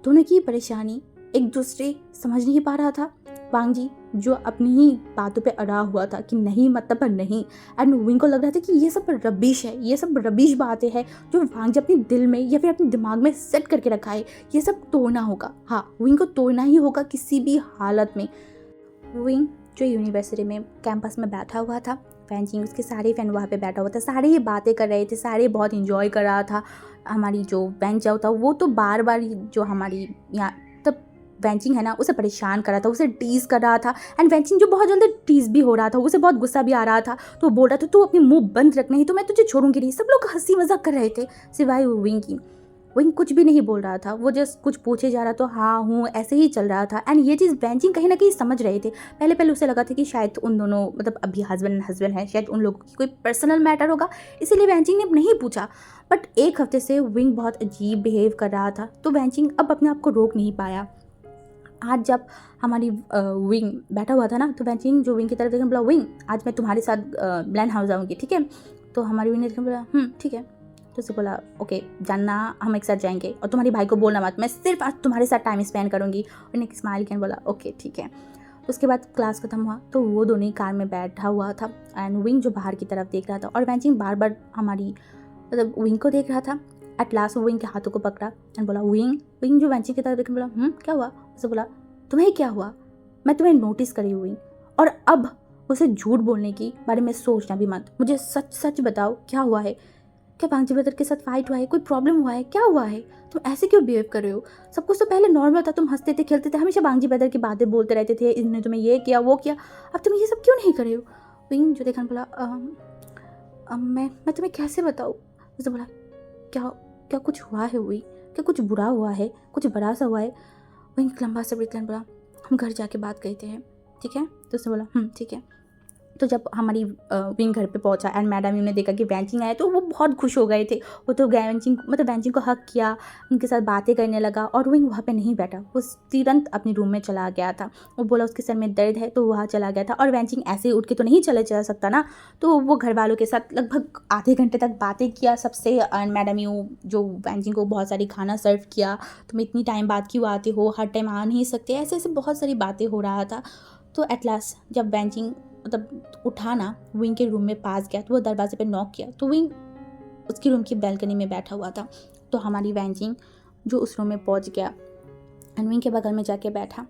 दोनों की परेशानी एक दूसरे समझ नहीं पा रहा था। वांग जी जो अपनी ही बातों पे अड़ा हुआ था कि नहीं मतलब पर नहीं, एंड विंग को लग रहा था कि ये सब रबिश है, ये सब रबिश बातें हैं जो वांग जी अपने दिल में या फिर अपने दिमाग में सेट करके रखा है। ये सब तोड़ना होगा। हाँ, विंग को तोड़ना ही होगा किसी भी हालत में। विंग जो यूनिवर्सिटी में कैंपस में बैठा हुआ था वैंचिंग उसके सारे फैन वहाँ पे बैठा हुआ था, सारे ही बातें कर रहे थे, सारे बहुत इंजॉय कर रहा था। हमारी जो वैंचाओ था वो तो बार बार जो हमारी यहाँ तब वैंचिंग है ना उसे परेशान कर रहा था, उसे टीज़ कर रहा था। एंड वैंचिंग जो बहुत जल्दी टीज़ भी हो रहा था, उसे बहुत गुस्सा भी आ रहा था। तो वो बोल रहा था तू अपनी मुंह बंद रख, नहीं तो मैं तुझे छोड़ूंगी नहीं। सब लोग हंसी मजाक कर रहे थे सिवाय विंग की। विंग कुछ भी नहीं बोल रहा था, वो जस्ट कुछ पूछे जा रहा तो हाँ हूँ ऐसे ही चल रहा था। एंड ये चीज़ वैंचिंग कहीं ना कहीं समझ रहे थे। पहले पहले उसे लगा था कि शायद उन दोनों मतलब अभी हस्बैंड है, शायद उन लोगों की कोई पर्सनल मैटर होगा, इसीलिए वैंचिंग ने नहीं पूछा। बट एक हफ्ते से विंग बहुत अजीब बिहेव कर रहा था, तो वैंचिंग अब अपने आप को रोक नहीं पाया। आज जब हमारी विंग बैठा हुआ था ना, तो वैंचिंग जो विंग की तरफ देखा बोला विंग आज मैं तुम्हारे साथ ब्लैंड हाउस जाऊँगी, ठीक है। तो हमारी विंग ने देखा बोला ठीक है। तो उसे बोला ओके जानना हम एक साथ जाएंगे और तुम्हारे भाई को बोलना मत, मैं सिर्फ आज तुम्हारे साथ टाइम स्पेंड करूँगी। उन्हें स्माइल किया बोला ओके ठीक है। तो उसके बाद क्लास खत्म हुआ तो वो दोनों ही कार में बैठा हुआ था एंड विंग जो बाहर की तरफ देख रहा था और वैंचिंग बार बार हमारी मतलब विंग को देख रहा था। एट लास्ट वो विंग के हाथों को पकड़ा एंड बोला विंग। विंग जो वैंचिंग की तरफ देख बोला क्या हुआ। उसे बोला तुम्हें क्या हुआ, मैं तुम्हें नोटिस करी हुई और अब उसे झूठ बोलने की बारे में सोचना भी मत, मुझे सच सच बताओ क्या हुआ है। क्या बांग्जी ब्रदर के साथ फाइट हुआ है, कोई प्रॉब्लम हुआ है, क्या हुआ है, तुम ऐसे क्यों बिहेव कर रहे हो। सब कुछ तो पहले नॉर्मल था, तुम हंसते थे खेलते थे, हमेशा बांग्जी ब्रदर की बातें बोलते रहते थे, इन्होंने तुम्हें ये किया वो किया, अब तुम ये सब क्यों नहीं कर रहे हो। विंग जो देखा बोला मैं तुम्हें कैसे बताऊँ। उसने बोला क्या क्या कुछ हुआ है हुई, क्या कुछ बुरा हुआ है, कुछ बड़ा सा हुआ है। वहीं लंबा सा ब्रेक बोला हम घर जाके बात करते हैं ठीक है। तो उसने बोला ठीक है। तो जब हमारी विंग घर पे पहुंचा एंड मैडम ने देखा कि वैंचिंग आया तो वो बहुत खुश हो गए थे। वो तो वैंचिंग को हक किया, उनके साथ बातें करने लगा और विंग वहाँ पे नहीं बैठा, वो तुरंत अपने रूम में चला गया था। वो बोला उसके सर में दर्द है तो वहाँ चला गया था और वैंचिंग ऐसे ही उठ के तो नहीं चला सकता ना। तो वो घर वालों के साथ लगभग आधे घंटे तक बातें किया सबसे। एंड मैडम जो वैंचिंग को बहुत सारी खाना सर्व किया, तुम इतनी टाइम बाद क्यों आते हो, हर टाइम आ नहीं सकते, ऐसे ऐसे बहुत सारी बातें हो रहा था। तो एट लास्ट जब वैंचिंग मतलब उठाना विंग के रूम में पास गया तो वो दरवाजे पे नॉक किया तो विंग उसकी रूम की बैल्कनी में बैठा हुआ था। तो हमारी वैंचिंग जो उस रूम में पहुंच गया एंड विंग के बगल में जाके बैठा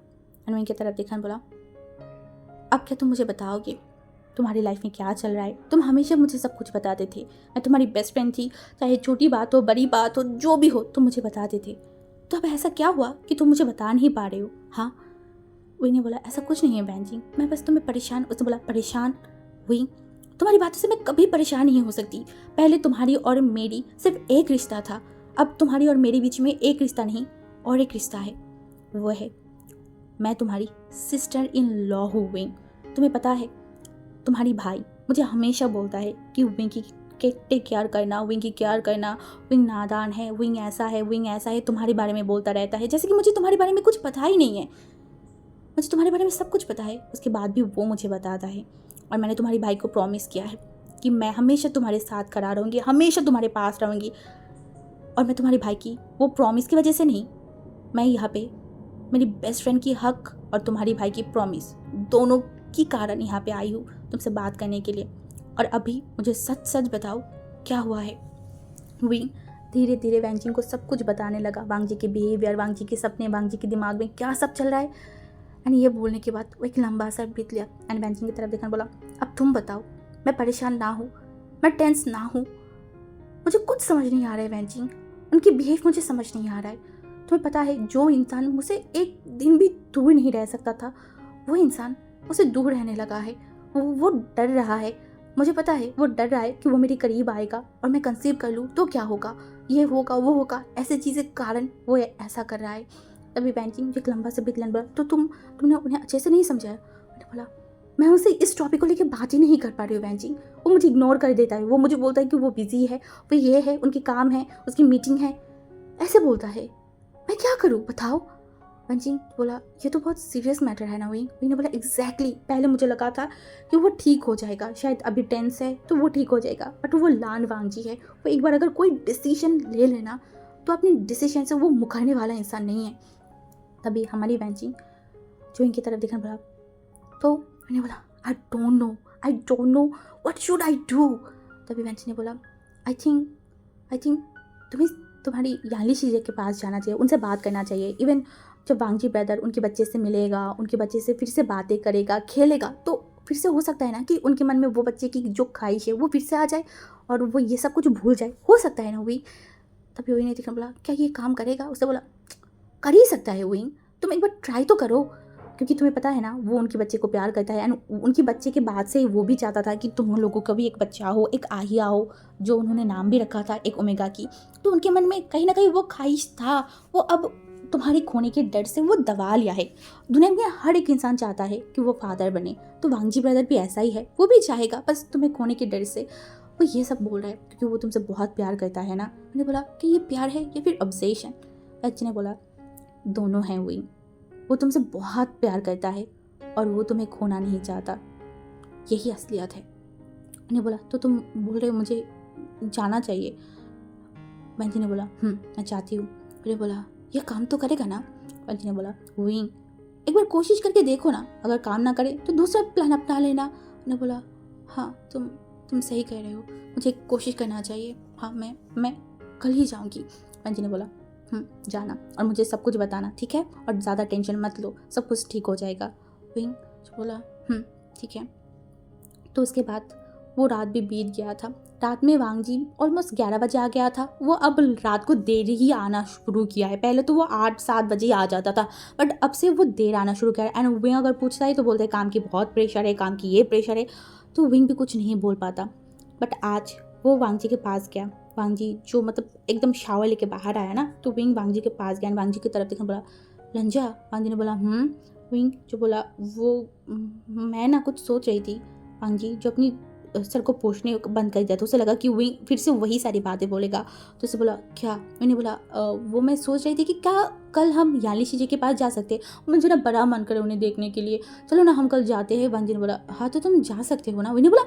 एंड विंग की तरफ देखा बोला अब क्या तुम मुझे बताओगे तुम्हारी लाइफ में क्या चल रहा है। तुम हमेशा मुझे सब कुछ बताते थे, मैं तुम्हारी बेस्ट फ्रेंड थी, चाहे छोटी बात हो बड़ी बात हो जो भी हो तुम मुझे बताते थे। तो अब ऐसा क्या हुआ कि तुम मुझे बता नहीं पा रहे हो। हाँ विंग ने बोला ऐसा कुछ नहीं है वैंचिंग, मैं बस तुम्हें परेशान। उसने बोला परेशान विंग, तुम्हारी बातों से मैं कभी परेशान नहीं हो सकती। पहले तुम्हारी और मेरी सिर्फ एक रिश्ता था, अब तुम्हारी और मेरे बीच में एक रिश्ता नहीं और एक रिश्ता है, वो है मैं तुम्हारी सिस्टर इन लॉ हूँ। विंग तुम्हें पता है तुम्हारी भाई मुझे हमेशा बोलता है कि विंग की टेक केयर करना, विंग की केयर करना, विंग नादान है, विंग ऐसा है, विंग ऐसा है, तुम्हारे बारे में बोलता रहता है जैसे कि मुझे तुम्हारे बारे में कुछ पता ही नहीं है। मुझे तुम्हारे बारे में सब कुछ पता है, उसके बाद भी वो मुझे बताता है। और मैंने तुम्हारे भाई को प्रॉमिस किया है कि मैं हमेशा तुम्हारे साथ खड़ा रहूँगी, हमेशा तुम्हारे पास रहूँगी। और मैं तुम्हारे भाई की वो प्रॉमिस की वजह से नहीं, मैं यहाँ पे मेरी बेस्ट फ्रेंड की हक और तुम्हारी भाई की प्रॉमिस दोनों की कारण यहाँ पे आई हूँ तुमसे बात करने के लिए। और अभी मुझे सच सच बताओ क्या हुआ है। विंग धीरे धीरे वैंचिंग को सब कुछ बताने लगा, वांगजी के बिहेवियर, वांगजी के सपने, वांगजी के दिमाग में क्या सब चल रहा है। एंड ये बोलने के बाद वो एक लंबा सा ब्रीथ लिया एंड वैंचिंग की तरफ देखा बोला अब तुम बताओ, मैं परेशान ना हूँ, मैं टेंस ना हूँ, मुझे कुछ समझ नहीं आ रहा है वैंचिंग, उनकी बिहेव मुझे समझ नहीं आ रहा है। तुम्हें पता है जो इंसान मुझसे एक दिन भी दूर नहीं रह सकता था वो इंसान मुझसे दूर रहने लगा है। वो डर रहा है, मुझे पता है वो डर रहा है कि वो मेरे करीब आएगा और मैं कंसीव कर लूँ तो क्या होगा, ये होगा वो होगा, ऐसे चीज़ें कारण वो ऐसा कर रहा है। तभी वैंचिंग एक लंबा सा ब्रीथ लेने बोला तो तुमने उन्हें अच्छे से नहीं समझाया। मैंने बोला मैं उनसे इस टॉपिक को लेकर बात ही नहीं कर पा रही हूँ वैंचिंग, वो मुझे इग्नोर कर देता है, वो मुझे बोलता है कि वो बिजी है, वो ये है, उनके काम है, उसकी मीटिंग है, ऐसे बोलता है। मैं क्या करूँ बताओ। वैंचिंग बोला ये तो बहुत सीरियस मैटर है ना विंग। विंग ने बोला एग्जैक्टली, पहले मुझे लगा था कि वो ठीक हो जाएगा, शायद अभी टेंस है तो वो ठीक हो जाएगा, बट वो लान वांगजी है, वो एक बार अगर कोई डिसीजन ले लेना तो अपनी डिसीजन से वो मुकरने वाला इंसान नहीं है। तभी हमारी वैंचिंग जो इनकी तरफ देखना बोला तो मैंने बोला I don't know what should I do. तभी वैंचिंग ने बोला आई थिंक तुम्हें तुम्हारी याली शीजे के पास जाना चाहिए, उनसे बात करना चाहिए। इवन जब वांगजी ब्रदर उनके बच्चे से मिलेगा, उनके बच्चे से फिर से बातें करेगा, खेलेगा, तो फिर से हो सकता है ना कि उनके मन में वो बच्चे की जो ख्वाहिश है वो फिर से आ जाए और वो ये सब कुछ भूल जाए, हो सकता है ना विंग। तभी विंग ने देखना बोला क्या ये काम करेगा, उसने बोला कर ही सकता है विंग, तुम एक बार ट्राई तो करो, क्योंकि तुम्हें पता है ना वो उनके बच्चे को प्यार करता है एंड उनके बच्चे के बाद से वो भी चाहता था कि तुम लोगों का भी एक बच्चा हो, एक आहिया हो, जो उन्होंने नाम भी रखा था एक ओमेगा की। तो उनके मन में कहीं ना कहीं वो ख्वाहिश था, वो अब तुम्हारे खोने के डर से वो दबा लिया है। दुनिया में हर एक इंसान चाहता है कि वो फादर बने, तो वांगजी ब्रदर भी ऐसा ही है, वो भी चाहेगा, बस तुम्हें खोने के डर से वो ये सब बोल रहा है क्योंकि वो तुमसे बहुत प्यार करता है ना। मैंने बोला कि ये प्यार है या फिर ऑब्सेशन। एच ने बोला दोनों हैं विंग, वो तुमसे बहुत प्यार करता है और वो तुम्हें खोना नहीं चाहता, यही असलियत है। मैंने बोला तो तुम बोल रहे हो मुझे जाना चाहिए। बंजी ने बोला मैं चाहती हूँ। मैंने बोला ये काम तो करेगा ना। बंजी ने बोला विंग एक बार कोशिश करके देखो ना, अगर काम ना करे तो दूसरा प्लान अपना लेना। मैंने बोला हाँ तुम सही कह रहे हो, मुझे कोशिश करना चाहिए, हाँ मैं कल ही जाऊँगी। बंजी ने बोला जाना और मुझे सब कुछ बताना, ठीक है, और ज़्यादा टेंशन मत लो, सब कुछ ठीक हो जाएगा। विंग बोला ठीक है। तो उसके बाद वो रात भी बीत गया था। रात में वांगजी ऑलमोस्ट 11 बजे आ गया था। वो अब रात को देर ही आना शुरू किया है, पहले तो वो 8-7 बजे आ जाता था, बट अब से वो देर आना शुरू किया है। एंड विंग अगर पूछता है तो बोलते हैं काम की बहुत प्रेशर है, काम की ये प्रेशर है, तो विंग भी कुछ नहीं बोल पाता। बट आज वो वांगजी के पास गया। वांगजी जो मतलब एकदम शावर लेके बाहर आया ना, तो विंग वांगजी के पास गया, वांगजी की तरफ देखने बोला लंजा। वांगजी ने बोला विंग जो बोला वो मैं ना कुछ सोच रही थी। वांगजी जो अपनी सर को पोंछने बंद कर दिया, तो उसे लगा कि विंग फिर से वही सारी बातें बोलेगा, तो उसे बोला क्या। मैंने बोला वो मैं सोच रही थी कि क्या कल हम यालीशी जी के पास जा सकते हैं, मुझे ना बड़ा मन करे उन्हें देखने के लिए, चलो ना हम कल जाते हैं। वांगजी ने बोला हाँ तो तुम जा सकते हो ना। मैंने बोला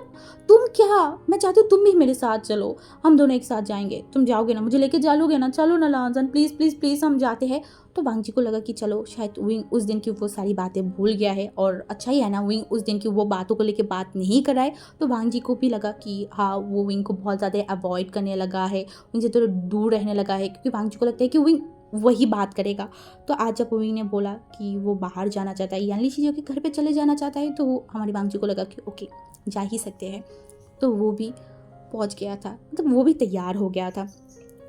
तुम क्या, मैं चाहती हूँ तुम भी मेरे साथ चलो, हम दोनों एक साथ जाएंगे, तुम जाओगे ना, मुझे लेके जाओगे ना, चलो ना लांजन प्लीज़ प्लीज़ प्लीज़ हम जाते हैं। तो वांगजी को लगा कि चलो शायद विंग उस दिन की वो सारी बातें भूल गया है, और अच्छा ही है ना विंग उस दिन की वो बातों को लेके बात नहीं कराए। तो वांगजी को भी लगा कि हाँ वो विंग को बहुत ज़्यादा अवॉइड करने लगा है, उनसे थोड़ा दूर रहने लगा है, क्योंकि वांगजी को लगता है कि विंग वही बात करेगा। तो आज जब विंग ने बोला कि वो बाहर जाना चाहता है, यालीशी जी के घर पे चले जाना चाहता है, तो हमारी वांगजी को लगा कि ओके जा ही सकते हैं। तो वो भी पहुंच गया था, मतलब वो भी तैयार हो गया था।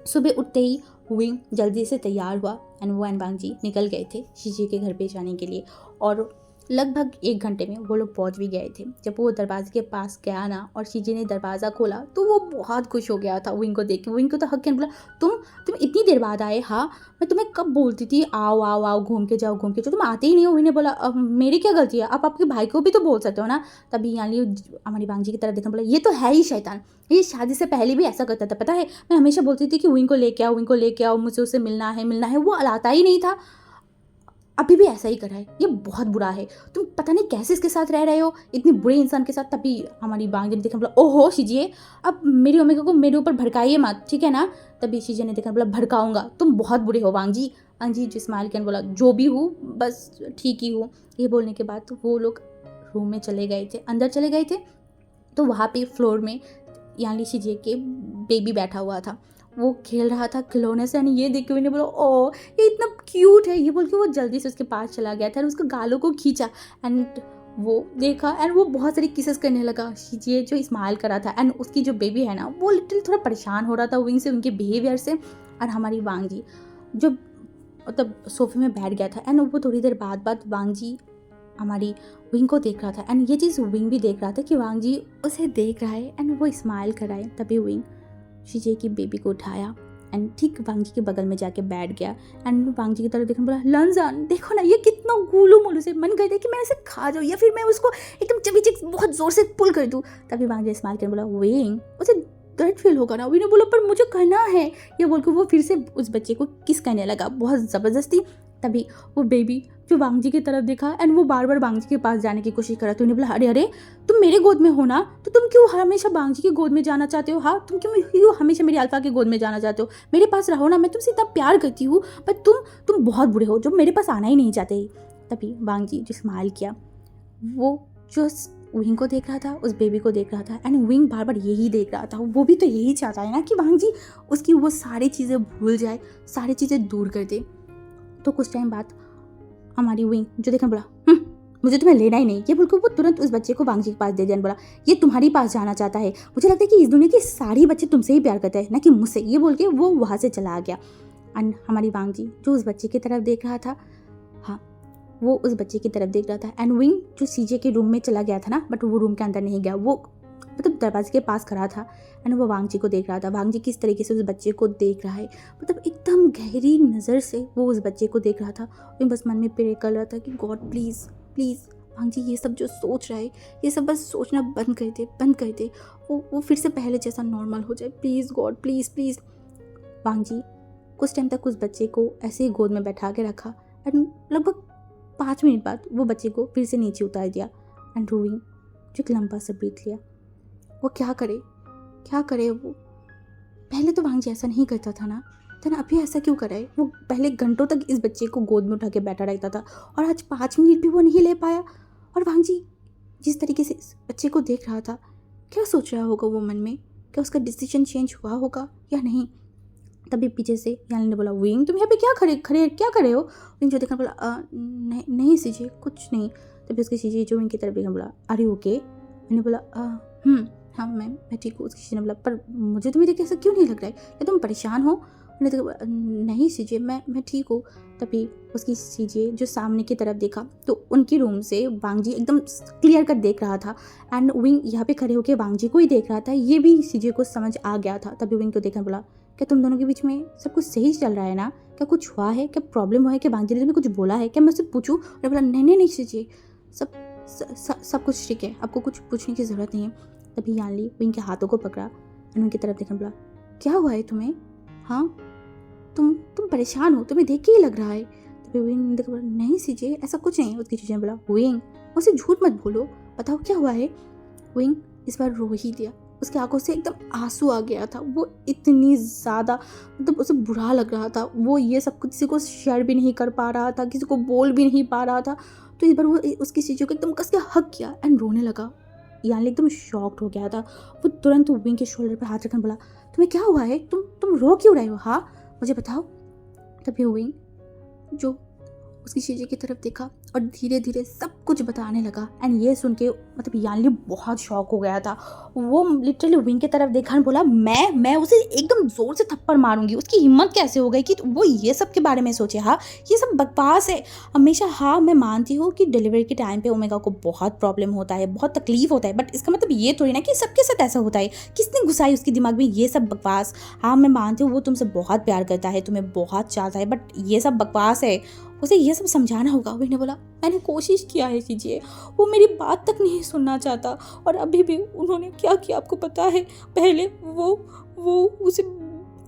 सुबह उठते ही विंग जल्दी से तैयार हुआ एंड वो एंड वांगजी निकल गए थे शीजी के घर पे जाने के लिए, और लगभग 1 घंटे में वो लोग पहुंच भी गए थे। जब वो दरवाजे के पास गया ना और शीजी ने दरवाज़ा खोला, तो वो बहुत खुश हो गया था विंग को देख के। विंग को तो हक के बोला तुम इतनी देर बाद आए, हाँ मैं तुम्हें कब बोलती थी आओ आओ आओ घूम के जाओ, तुम आते ही नहीं हो। विंग ने बोला मेरी क्या गलती है, आप आपके भाई को भी तो बोल सकते हो ना। तभी यानी हमारी वांगजी की तरफ देखना बोला ये तो है ही शैतान, ये शादी से पहले भी ऐसा करता था, पता है मैं हमेशा बोलती थी कि विंग को लेके आओ, मुझे उससे मिलना है, वो लाता ही नहीं था, अभी भी ऐसा ही कर रहा है, ये बहुत बुरा है, तुम पता नहीं कैसे इसके साथ रह रहे हो, इतनी बुरे इंसान के साथ। तभी हमारी वांगजी ने देखा बोला ओहो शीजिए अब मेरी ओमेगा को मेरे ऊपर भड़काइए मत, ठीक है ना। तभी शीजिए ने देखा बोला भड़काऊंगा, तुम बहुत बुरे हो वांगजी। वांगजी जो स्माइल किया बोला जो भी हूँ बस ठीक ही हूँ। ये बोलने के बाद तो वो लोग रूम में चले गए थे, अंदर चले गए थे। तो वहाँ पे फ्लोर में यालीशी जी के बेबी बैठा हुआ था, वो खेल रहा था खिलौने से। यानी ये देख के मैंने बोला ओ ये इतना क्यूट है, ये बोल के वो जल्दी से उसके पास चला गया था और उसके गालों को खींचा एंड वो देखा एंड वो बहुत सारी किसेस करने लगा। ये जो स्माइल कर रहा था एंड उसकी जो बेबी है ना वो लिटिल थोड़ा परेशान हो रहा था विंग से, उनके बिहेवियर से। और हमारी वांगजी जो मतलब सोफे में बैठ गया था एंड वो थोड़ी देर बाद वांगजी हमारी विंग को देख रहा था एंड ये चीज़ विंग भी देख रहा था कि वांगजी उसे देख रहा है एंड वो स्माइल कर रहा है। तभी विंग शीजे की बेबी को उठाया एंड ठीक वांगजी के बगल में जाके बैठ गया एंड वांगजी की तरफ देखने बोला लंजान देखो ना ये कितना गोलू मोलू से, मन करता है कि मैं इसे खा जाऊँ या फिर मैं उसको एकदम चबीचिक बहुत जोर से पुल कर दूँ। तभी वांगजी स्माइल कर बोला विंग उसे दर्द फील होगा ना। विंग ने बोला पर मुझे करना है, ये बोल के वो फिर से उस बच्चे को किस करने लगा बहुत ज़बरदस्ती। तभी वो बेबी जो वांगजी की तरफ देखा एंड वो बार बार वांगजी के पास जाने की कोशिश करा। तो उन्हें बोला अरे तुम मेरे गोद में हो ना, तो तुम क्यों हमेशा वांगजी की गोद में जाना चाहते हो, हाँ तुम क्यों हमेशा मेरी अल्फा के गोद में जाना चाहते हो, मेरे पास रहो ना, मैं तुमसे इतना प्यार करती हूँ, पर तुम बहुत बुरे हो जो मेरे पास आना ही नहीं चाहते। तभी वांगजी जो स्माइल किया वो जो विंग को देख रहा था, उस बेबी को देख रहा था एंड विंग बार बार यही देख रहा था। वो भी तो यही चाहता है ना कि वांगजी उसकी वो सारी चीज़ें भूल जाए, सारी चीज़ें दूर कर दे। तो कुछ टाइम बाद हमारी विंग जो देखने बोला मुझे तुम्हें लेना ही नहीं। ये बोलकर वो तुरंत उस बच्चे को वांगजी के पास दे दिया। बोला ये तुम्हारी पास जाना चाहता है, मुझे लगता है कि इस दुनिया के सारे बच्चे तुमसे ही प्यार करते हैं ना कि मुझसे। ये बोल के वो वहाँ से चला गया। एंड हमारी वांगजी जो उस बच्चे की तरफ देख रहा था, हाँ वो उस बच्चे की तरफ देख रहा था। एंड विंग जो सीजे के रूम में चला गया था ना, बट वो रूम के अंदर नहीं गया, वो मतलब दरवाजे के पास खड़ा था। एंड वो वांगजी को देख रहा था। वांगजी किस तरीके से उस बच्चे को देख रहा है, मतलब एकदम गहरी नज़र से वो उस बच्चे को देख रहा था। वो बस मन में प्रे कर रहा था कि गॉड प्लीज़ प्लीज़ वांगजी ये सब जो सोच रहा है ये सब बस सोचना बंद कर दे। वो फिर से पहले जैसा नॉर्मल हो जाए, प्लीज़ गॉड प्लीज़ प्लीज़। वांगजी कुछ टाइम तक उस बच्चे को ऐसे ही गोद में बैठा के रखा। एंड लगभग 5 मिनट बाद वो बच्चे को फिर से नीचे उतार दिया। एंड रोइंग जो एक लंबा सा ब्रीथ लिया। वो क्या करे वो पहले तो वांगजी ऐसा नहीं करता था ना, तो अभी ऐसा क्यों कर रहा है। वो पहले घंटों तक इस बच्चे को गोद में उठा के बैठा रहता था और आज 5 मिनट भी वो नहीं ले पाया। और वांगजी जिस तरीके से इस बच्चे को देख रहा था, क्या सोच रहा होगा वो मन में, क्या उसका डिसीजन चेंज हुआ होगा या नहीं। तभी पीछे से यानी ने बोला विंग तुम यहाँ पे क्या खड़े हो। विंग जो देखा बोला नहीं सीजे कुछ नहीं। तभी उसकी सीजे जो विंग की तरफ देखा बोला अरे ओके। मैंने बोला हाँ मैं ठीक हूँ। उसकी सीजे ने बोला पर मुझे तुम्हें देख के ऐसा क्यों नहीं लग रहा है, क्या तुम परेशान हो। मैंने तो नहीं सीजे मैं ठीक हूँ। तभी उसकी सीजे जो सामने की तरफ देखा तो उनकी रूम से वांगजी एकदम क्लियर कर देख रहा था। एंड विंग यहाँ पे खड़े होकर वांगजी को ही देख रहा था। ये भी सीजे को समझ आ गया था। तभी विंग को देखा बोला क्या तुम दोनों के बीच में सब कुछ सही चल रहा है ना, क्या कुछ हुआ है, क्या प्रॉब्लम हुआ है, क्या वांगजी ने तुम्हें कुछ बोला है, क्या मैं उससे पूछूं। और बोला नहीं सीजे सब कुछ ठीक है, आपको कुछ पूछने की ज़रूरत नहीं है। तभी यानली विंग के हाथों को पकड़ा और उनकी तरफ देखने बोला क्या हुआ है तुम्हें, हाँ तुम परेशान हो, तुम्हें देख के ही लग रहा है। तभी विंग ने बोला नहीं सीजे ऐसा कुछ नहीं। उसकी चीज़ें बोला विंग मुझसे झूठ मत बोलो, बताओ क्या हुआ है। विंग इस बार रो ही दिया। उसकी आंखों से एकदम आंसू आ गया था। वो इतनी ज़्यादा मतलब उसे बुरा लग रहा था। वो ये सब कुछ किसी को शेयर भी नहीं कर पा रहा था, किसी को बोल भी नहीं पा रहा था। तो इस बार वो उसकी चीज़ों को एकदम कस के हक किया एंड रोने लगा। यानी एकदम शॉक्ड हो गया था। वो तुरंत विंग के शोल्डर पर हाथ रखकर बोला तुम्हें क्या हुआ है, तुम रो क्यों रहे हो, हाँ मुझे बताओ। तभी विंग जो उसकी चीज़ें की तरफ देखा और धीरे धीरे सब कुछ बताने लगा। एंड ये सुन के मतलब यानली बहुत शॉक हो गया था। वो लिटरली विंग की तरफ देखा और बोला मैं उसे एकदम ज़ोर से थप्पड़ मारूंगी। उसकी हिम्मत कैसे हो गई कि वो ये सब के बारे में सोचे। हाँ ये सब बकवास है हमेशा। हाँ मैं मानती हूँ कि डिलीवरी के टाइम पे ओमेगा को बहुत प्रॉब्लम होता है, बहुत तकलीफ होता है, बट इसका मतलब ये थोड़ी ना कि सबके साथ ऐसा होता है। किसने घुसाई उसके दिमाग में ये सब बकवास। हाँ मैं मानती हूँ वो तुमसे बहुत प्यार करता है, तुम्हें बहुत चाहता है, बट ये सब बकवास है। उसे ये सब समझाना होगा। विंग ने बोला मैंने कोशिश किया है कीजिए, वो मेरी बात तक नहीं सुनना चाहता। और अभी भी उन्होंने क्या किया आपको पता है, पहले वो उसे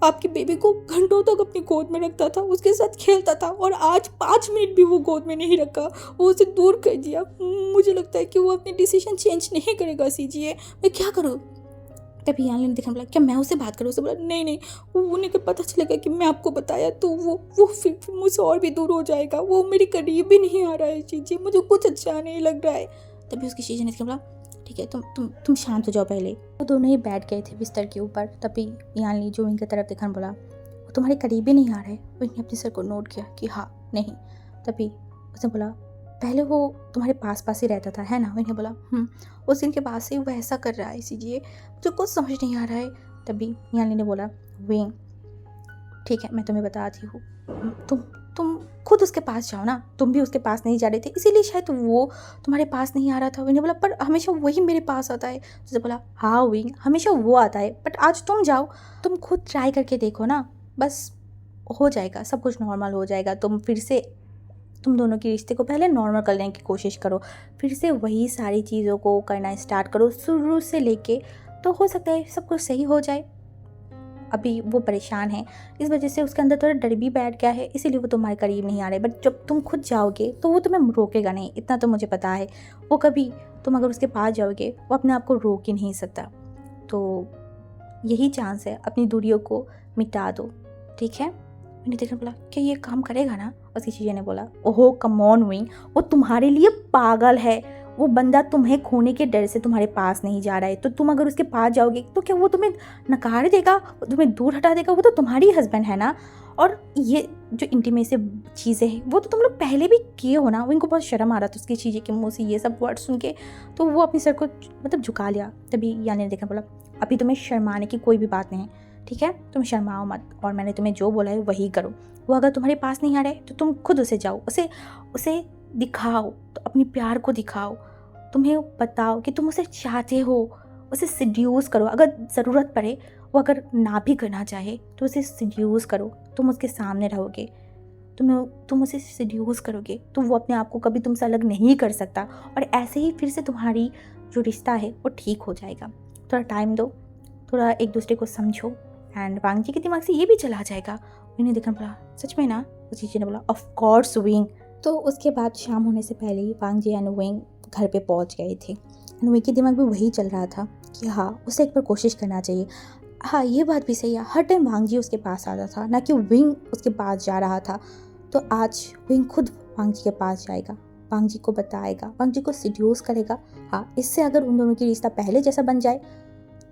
आपके बेबी को घंटों तक अपनी गोद में रखता था, उसके साथ खेलता था, और आज 5 मिनट भी वो गोद में नहीं रखा, वो उसे दूर कर दिया। मुझे लगता है कि वो अपनी डिसीजन चेंज नहीं करेगा सीजिए, मैं क्या करूँ। तभी यानी ने देखा बोला क्या मैं उससे बात करूँ। उसे बोला नहीं उन्हें पता चलेगा कि मैं आपको बताया तो वो फिर मुझसे और भी दूर हो जाएगा, वो मेरे करीब भी नहीं आ रहा है चीज़ें, मुझे कुछ अच्छा नहीं लग रहा है। तभी उसकी चीज़ें ने बोला ठीक है तुम शांत हो जाओ पहले। वो दोनों ही बैठ गए थे बिस्तर के ऊपर। तभी यानी जो इनकी तरफ देखा बोला वो तुम्हारे करीब ही नहीं आ रहा है। वो इन्हें अपने सर को नोट किया कि हाँ नहीं। तभी उसने बोला पहले वो तुम्हारे पास ही रहता था है ना। मैंने बोला उस दिन के बाद से वो ऐसा कर रहा है इसीलिए मुझे कुछ समझ नहीं आ रहा है। तभी यानी ने बोला विंग ठीक है मैं तुम्हें बताती हूँ, तुम खुद उसके पास जाओ ना, तुम भी उसके पास नहीं जा रहे थे इसीलिए शायद वो तुम्हारे पास नहीं आ रहा था। मैंने बोला पर हमेशा वही मेरे पास आता है। उसने बोला हाँ विंग हमेशा वो आता है, बट आज तुम जाओ, तुम खुद ट्राई करके देखो ना, बस हो जाएगा, सब कुछ नॉर्मल हो जाएगा। तुम दोनों के रिश्ते को पहले नॉर्मल करने की कोशिश करो, फिर से वही सारी चीज़ों को करना स्टार्ट करो शुरू से लेके, तो हो सकता है सब कुछ सही हो जाए। अभी वो परेशान है, इस वजह से उसके अंदर थोड़ा डर भी बैठ गया है, इसीलिए वो तुम्हारे करीब नहीं आ रहे। बट जब तुम खुद जाओगे तो वो तुम्हें रोकेगा नहीं, इतना तो मुझे पता है। वो कभी तुम अगर उसके पास जाओगे वो अपने आप को रोक ही नहीं सकता। तो यही चांस है, अपनी दूरियों को मिटा दो, ठीक है। मैंने देखने बोला क्या ये काम करेगा ना। उसकी चीज़ें ने बोला ओहो कम ऑन विंग, वो तुम्हारे लिए पागल है, वो बंदा तुम्हें खोने के डर से तुम्हारे पास नहीं जा रहा है, तो तुम अगर उसके पास जाओगे तो क्या वो तुम्हें नकार देगा, वो तुम्हें दूर हटा देगा? वो तो तुम्हारी हस्बैंड है ना। और ये जो इंटीमेसी चीज़ें हैं वो तो तुम लोग पहले भी किए हो ना। वो इनको बहुत शर्म आ रहा था उसकी चीज़ें के मुँह से ये सब वर्ड सुन के, तो वो अपनी सर को मतलब झुका लिया। तभी यानी ने देखा, बोला अभी तुम्हें शर्माने की कोई भी बात नहीं है, ठीक है, तुम शर्माओ मत, और मैंने तुम्हें जो बोला है वही करो। वो अगर तुम्हारे पास नहीं आ रहा है तो तुम खुद उसे जाओ, उसे दिखाओ, तो अपनी प्यार को दिखाओ, तुम्हें बताओ कि तुम उसे चाहते हो, उसे सिड्यूस करो। अगर ज़रूरत पड़े, वो अगर ना भी करना चाहे तो उसे सिड्यूस करो। तुम उसके सामने रहोगे, तुम उसे सिड्यूस करोगे तो वो अपने आप को कभी तुमसे अलग नहीं कर सकता, और ऐसे ही फिर से तुम्हारी जो रिश्ता है वो ठीक हो जाएगा। थोड़ा टाइम दो, थोड़ा एक दूसरे को समझो, एंड वांग जी के दिमाग से ये भी चला जाएगा। मैंने देखा, बोला सच में ना? उस चीज़ ने बोला ऑफ कोर्स विंग। तो उसके बाद शाम होने से पहले ही वांग जी एंड विंग घर पे पहुंच गए थे। एंड विंग के दिमाग में वही चल रहा था कि हाँ, उसे एक बार कोशिश करना चाहिए। हाँ, ये बात भी सही है, हर टाइम वांग जी उसके पास आता था, ना कि विंग उसके पास जा रहा था। तो आज विंग खुद वांग जी के पास जाएगा, वांग जी को बताएगा, वांग जी को सिड्यूस करेगा। हाँ, इससे अगर उन दोनों की रिश्ता पहले जैसा बन जाए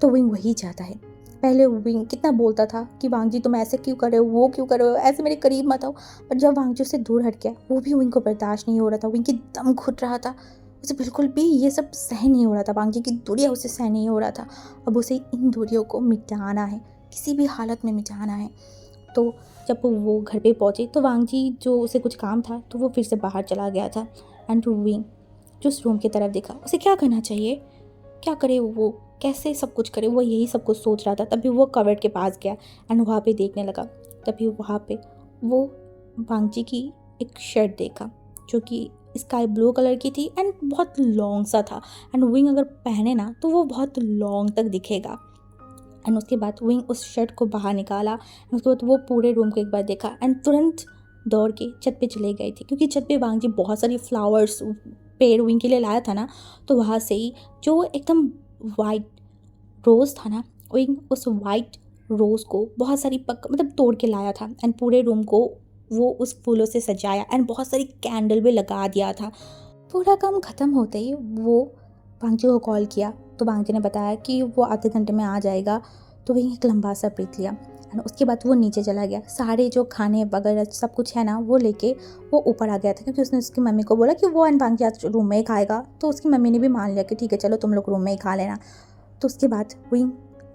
तो विंग वही चाहता है। पहले विंग कितना बोलता था कि वांग जी तुम ऐसे क्यों कर रहे हो, वो क्यों कर रहे हो, ऐसे मेरे करीब मत आओ। पर जब वांग जी उससे दूर हट गया, वो भी विंग को बर्दाश्त नहीं हो रहा था। विंग की दम घुट रहा था, उसे बिल्कुल भी ये सब सहन नहीं हो रहा था। वांग जी की दूरियाँ उसे सहन नहीं हो रहा था। अब उसे इन दूरियों को मिटाना है, किसी भी हालत में मिटाना है। तो जब वो घर पे पहुँचे तो वांग जी जो उसे कुछ काम था तो वो फिर से बाहर चला गया था। एंड विंग जो उस रूम की तरफ देखा, उसे क्या करना चाहिए, क्या करे वो, कैसे सब कुछ करे, वो यही सब कुछ सोच रहा था। तभी वो कवर्ड के पास गया एंड वहाँ पे देखने लगा। तभी वहाँ पे वो वांग जी की एक शर्ट देखा जो कि स्काई ब्लू कलर की थी एंड बहुत लॉन्ग सा था। एंड विंग अगर पहने ना तो वो बहुत लॉन्ग तक दिखेगा। एंड उसके बाद विंग उस शर्ट को बाहर निकाला, उसके बाद वो पूरे रूम को एक बार देखा एंड तुरंत दौड़ के छत पे चले गए थे, क्योंकि छत पे वांग जी बहुत सारी फ्लावर्स पेड़ विंग के लिए लाया था ना। तो वहाँ से ही जो एकदम वाइट रोज़ था ना, विंग उस वाइट रोज़ को बहुत सारी मतलब तोड़ के लाया था एंड पूरे रूम को वो उस फूलों से सजाया एंड बहुत सारी कैंडल भी लगा दिया था। पूरा काम ख़त्म होते ही वो वांग जी को कॉल किया, तो वांग जी ने बताया कि वो आधे घंटे में आ जाएगा। तो वही एक लंबा सा ब्रेक लिया एंड उसके बाद वो नीचे चला गया। सारे जो खाने वगैरह सब कुछ है ना वो लेके वो ऊपर आ गया था, क्योंकि उसने उसकी मम्मी को बोला कि वो एंड वांग जी आज रूम में ही खाएगा। तो उसकी मम्मी ने भी मान लिया कि ठीक है चलो तुम लोग रूम में ही खा लेना। तो उसके बाद विंग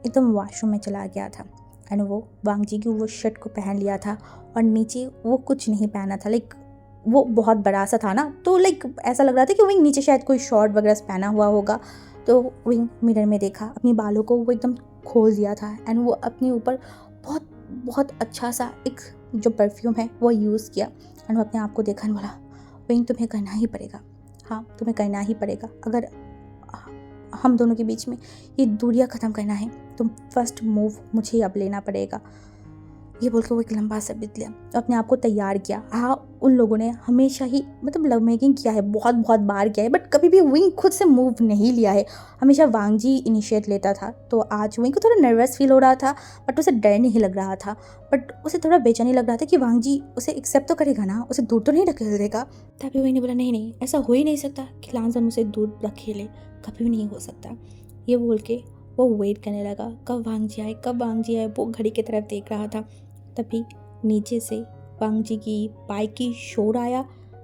एकदम वॉशरूम में चला गया था एंड वो वांग जी की वो शर्ट को पहन लिया था और नीचे वो कुछ नहीं पहना था। लाइक वो बहुत बड़ा सा था ना, तो लाइक ऐसा लग रहा था कि विंग नीचे शायद कोई शॉर्ट वगैरह पहना हुआ होगा। तो विंग मिरर में देखा, अपनी बालों को वो एकदम खोल दिया था एंड वो अपने ऊपर बहुत बहुत अच्छा सा एक जो परफ्यूम है वो यूज़ किया एंड वो अपने आप को देखा, बोला विंग तुम्हें करना ही पड़ेगा, हाँ तुम्हें करना ही पड़ेगा। अगर हम दोनों के बीच में ये दूरियां ख़त्म करना है तो फर्स्ट मूव मुझे अब लेना पड़ेगा। ये बोल के वो एक लंबा सा ब्रीथ लिया, तो अपने आप को तैयार किया। हाँ, उन लोगों ने हमेशा ही मतलब लव मेकिंग किया है, बहुत बहुत बार किया है, बट कभी भी विंग खुद से मूव नहीं लिया है। हमेशा वांग जी इनिशिएट लेता था। तो आज विंग को थोड़ा नर्वस फील हो रहा था, बट उसे डर नहीं लग रहा था, बट उसे थोड़ा बेचैनी लग रहा था कि वांग जी उसे एक्सेप्ट तो करेगा ना, उसे दूर तो नहीं ढकेल देगा। तभी विंग ने बोला नहीं नहीं, ऐसा हो ही नहीं सकता कि लांसन उसे दूर ढकेले, कभी भी नहीं हो सकता। ये बोल के वो वेट करने लगा, कब वांग जी आए, कब वांग जी आए। वो घड़ी की तरफ देख रहा था। तभी नीचे से वांग जी की बाइक की शोर आया।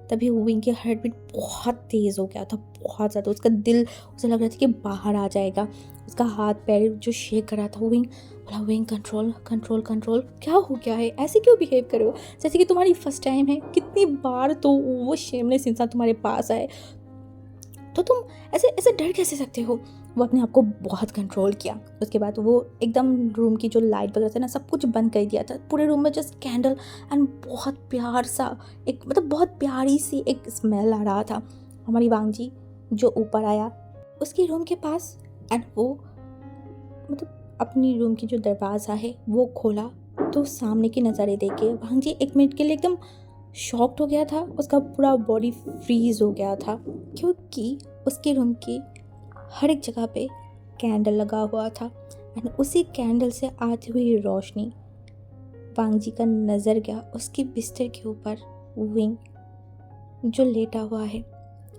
तभी विंग की हार्ट बीट बहुत तेज़ हो गया था, बहुत ज़्यादा। उसका दिल उसे लग रहा था कि बाहर आ जाएगा। उसका हाथ पैर जो शेक कर रहा था। विंग बोला विंग कंट्रोल कंट्रोल कंट्रोल, क्या हो गया है, ऐसे क्यों बिहेव कर रहे हो, जैसे कि तुम्हारी फर्स्ट टाइम है। कितनी बार तो वो शेमलेस इंसान तुम्हारे पास आए तो तुम ऐसे ऐसे डर कैसे सकते हो। वो अपने आप को बहुत कंट्रोल किया। उसके बाद वो एकदम रूम की जो लाइट वगैरह था ना सब कुछ बंद कर दिया था। पूरे रूम में जस्ट कैंडल एंड बहुत प्यार सा एक मतलब बहुत प्यारी सी एक स्मेल आ रहा था। हमारी वांग जी जो ऊपर आया उसकी रूम के पास एंड वो मतलब अपनी रूम की जो दरवाज़ा है वो खोला, तो सामने की नज़ारे देख के वांग जी 1 मिनट के लिए एकदम शॉक्ड हो गया था। उसका पूरा बॉडी फ्रीज हो गया था, क्योंकि उसके रूम की हर एक जगह पे कैंडल लगा हुआ था एंड उसी कैंडल से आती हुई रोशनी वांग जी का नज़र गया उसके बिस्तर के ऊपर विंग जो लेटा हुआ है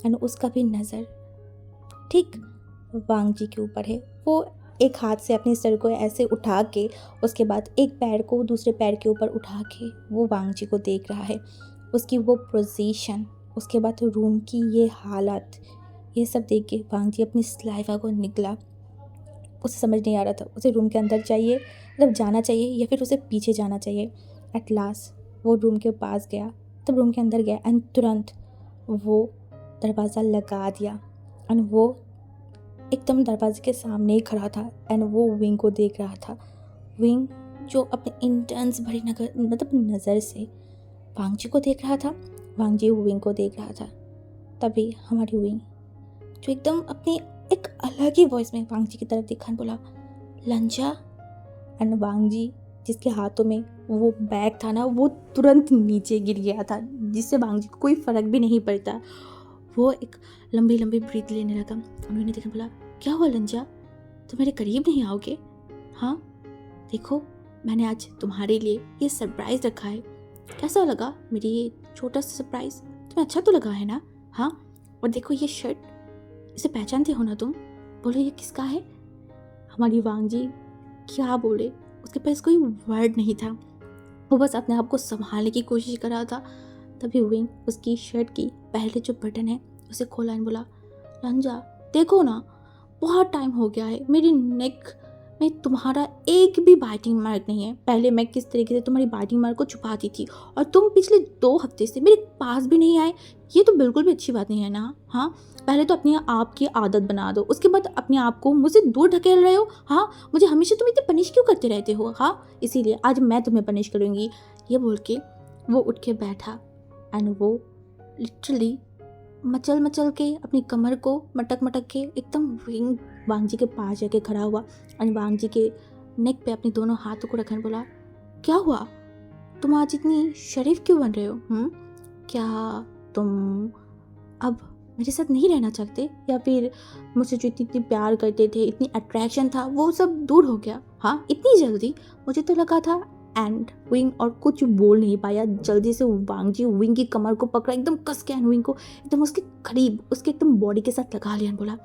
एंड उसका भी नज़र ठीक वांग जी के ऊपर है। वो एक हाथ से अपने सर को ऐसे उठा के, उसके बाद एक पैर को दूसरे पैर के ऊपर उठा के वो वांग जी को देख रहा है। उसकी वो पोजीशन, उसके बाद रूम की ये हालत, ये सब देख के वांग जी अपनी सलाइवा को निकला। उसे समझ नहीं आ रहा था उसे रूम के अंदर चाहिए, मतलब जाना चाहिए, या फिर उसे पीछे जाना चाहिए। एट लास्ट वो रूम के पास गया, तब रूम के अंदर गया एंड तुरंत वो दरवाज़ा लगा दिया एंड वो एकदम दरवाजे के सामने ही खड़ा था एंड वो विंग को देख रहा था। विंग जो अपने इंटेंस भरी नज़र से वांग जी को देख रहा था, वांग जी विंग को देख रहा था। तभी हमारी विंग जो एकदम अपनी एक अलग ही वॉइस में वांग जी की तरफ देखा, बोला लंजा। एंड वांग जी जिसके हाथों में वो बैग था ना, वो तुरंत नीचे गिर गया था, जिससे वांग जी को कोई फ़र्क भी नहीं पड़ता। वो एक लंबी लंबी ब्रीथ लेने लगा। उन्होंने देखा, बोला क्या हुआ लंजा, तुम मेरे करीब नहीं आओगे? हाँ देखो, मैंने आज तुम्हारे लिए ये सरप्राइज़ रखा है। कैसा लगा मेरी ये छोटा सा सरप्राइज़? तुम्हें अच्छा तो लगा है ना? हाँ, और देखो ये शर्ट, इसे पहचानते हो ना तुम? बोलो ये किसका है? हमारी वांग जी क्या बोले, उसके पास कोई वर्ड नहीं था। वो बस अपने आप को संभालने की कोशिश कर रहा था। तभी विंग उसकी शर्ट की पहले जो बटन है उसे खोला और बोला लंजा देखो ना, बहुत टाइम हो गया है, मेरी नेक में तुम्हारा एक भी बाइटिंग मार्क नहीं है। पहले मैं किस तरीके से तुम्हारी बाइटिंग मार्क को छुपाती थी और तुम पिछले 2 हफ्ते से मेरे पास भी नहीं आए। ये तो बिल्कुल भी अच्छी बात नहीं है ना। हाँ, पहले तो अपनी आप की आदत बना दो, उसके बाद अपने आप को मुझसे दूर ढकेल रहे हो। हाँ, मुझे हमेशा तुम इतने पनिश क्यों करते रहते हो? हाँ, इसीलिए आज मैं तुम्हें पनिश करूँगी। ये बोल के वो उठ के बैठा एंड वो लिटरली मचल मचल के अपनी कमर को मटक मटक के एकदम विंग वांग जी के पास जाके खड़ा हुआ और वांग जी के नेक पे अपने दोनों हाथों को रखकर बोला क्या हुआ, तुम आज इतनी शरीफ क्यों बन रहे हो? क्या तुम अब मेरे साथ नहीं रहना चाहते, या फिर मुझसे जो इतनी इतनी प्यार करते थे, इतनी अट्रैक्शन था, वो सब दूर हो गया? हाँ, इतनी जल्दी? मुझे तो लगा था। एंड विंग और कुछ बोल नहीं पाया, जल्दी से वांग जी विंग की कमर को पकड़ा एकदम कस के एंड विंग को एकदम उसके करीब, उसके एकदम बॉडी के साथ लगा लिया। बोला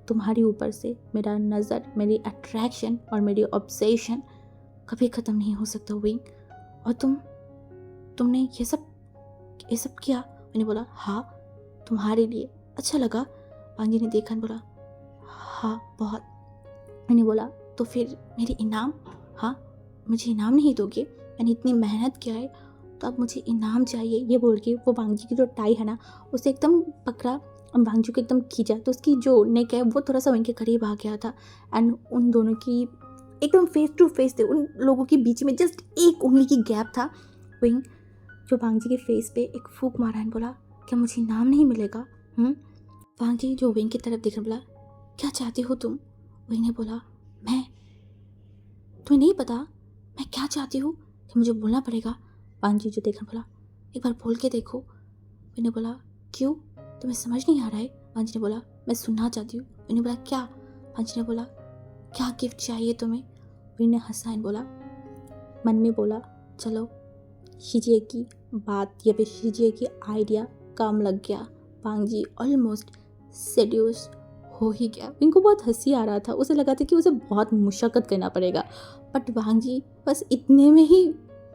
तुम्हारे ऊपर से मेरा नज़र, मेरी अट्रैक्शन और मेरी ऑब्सेशन कभी ख़त्म नहीं हो सकता विंग। और तुमने ये सब किया? मैंने बोला हाँ, तुम्हारे लिए अच्छा लगा। वांग जी ने देखा, बोला हाँ बहुत। मैंने बोला तो फिर मेरी इनाम? हाँ, मुझे इनाम नहीं दोगे? मैंने इतनी मेहनत किया है तो अब मुझे इनाम चाहिए। ये बोल के वो वांग जी की जो टाई है ना उसे एकदम पकड़ा और वांग जी को एकदम खींचा, तो उसकी जो नेक है वो थोड़ा सा विंग के करीब आ गया था एंड उन दोनों की एकदम फेस टू फेस थे। उन लोगों के बीच में जस्ट एक उंगली की गैप था। विंग जो वांग जी के फेस पे एक फूंक मारा है, बोला क्या मुझे इनाम नहीं मिलेगा? वांग जी जो विंग की तरफ देखकर बोला क्या चाहती हो तुम? विंग ने बोला मैं, तुम्हें नहीं पता मैं क्या चाहती हूँ कि मुझे बोलना पड़ेगा? वांग जी जो देखकर बोला एक बार बोल के देखो। मैंने बोला क्यों, तुम्हें समझ नहीं आ रहा है? वांग जी ने बोला मैं सुनना चाहती हूँ। मैंने बोला क्या? वांग जी ने बोला क्या गिफ्ट चाहिए तुम्हें? मैंने हंसा एंड बोला, मन में बोला चलो शीजिए की बात या फिर शीजिए की आइडिया काम लग गया। वांग जी ऑलमोस्ट सेड्यूस हो ही गया। इनको बहुत हंसी आ रहा था, उसे लगा था कि उसे बहुत मुशक्कत करना पड़ेगा, बट वांग जी बस इतने में ही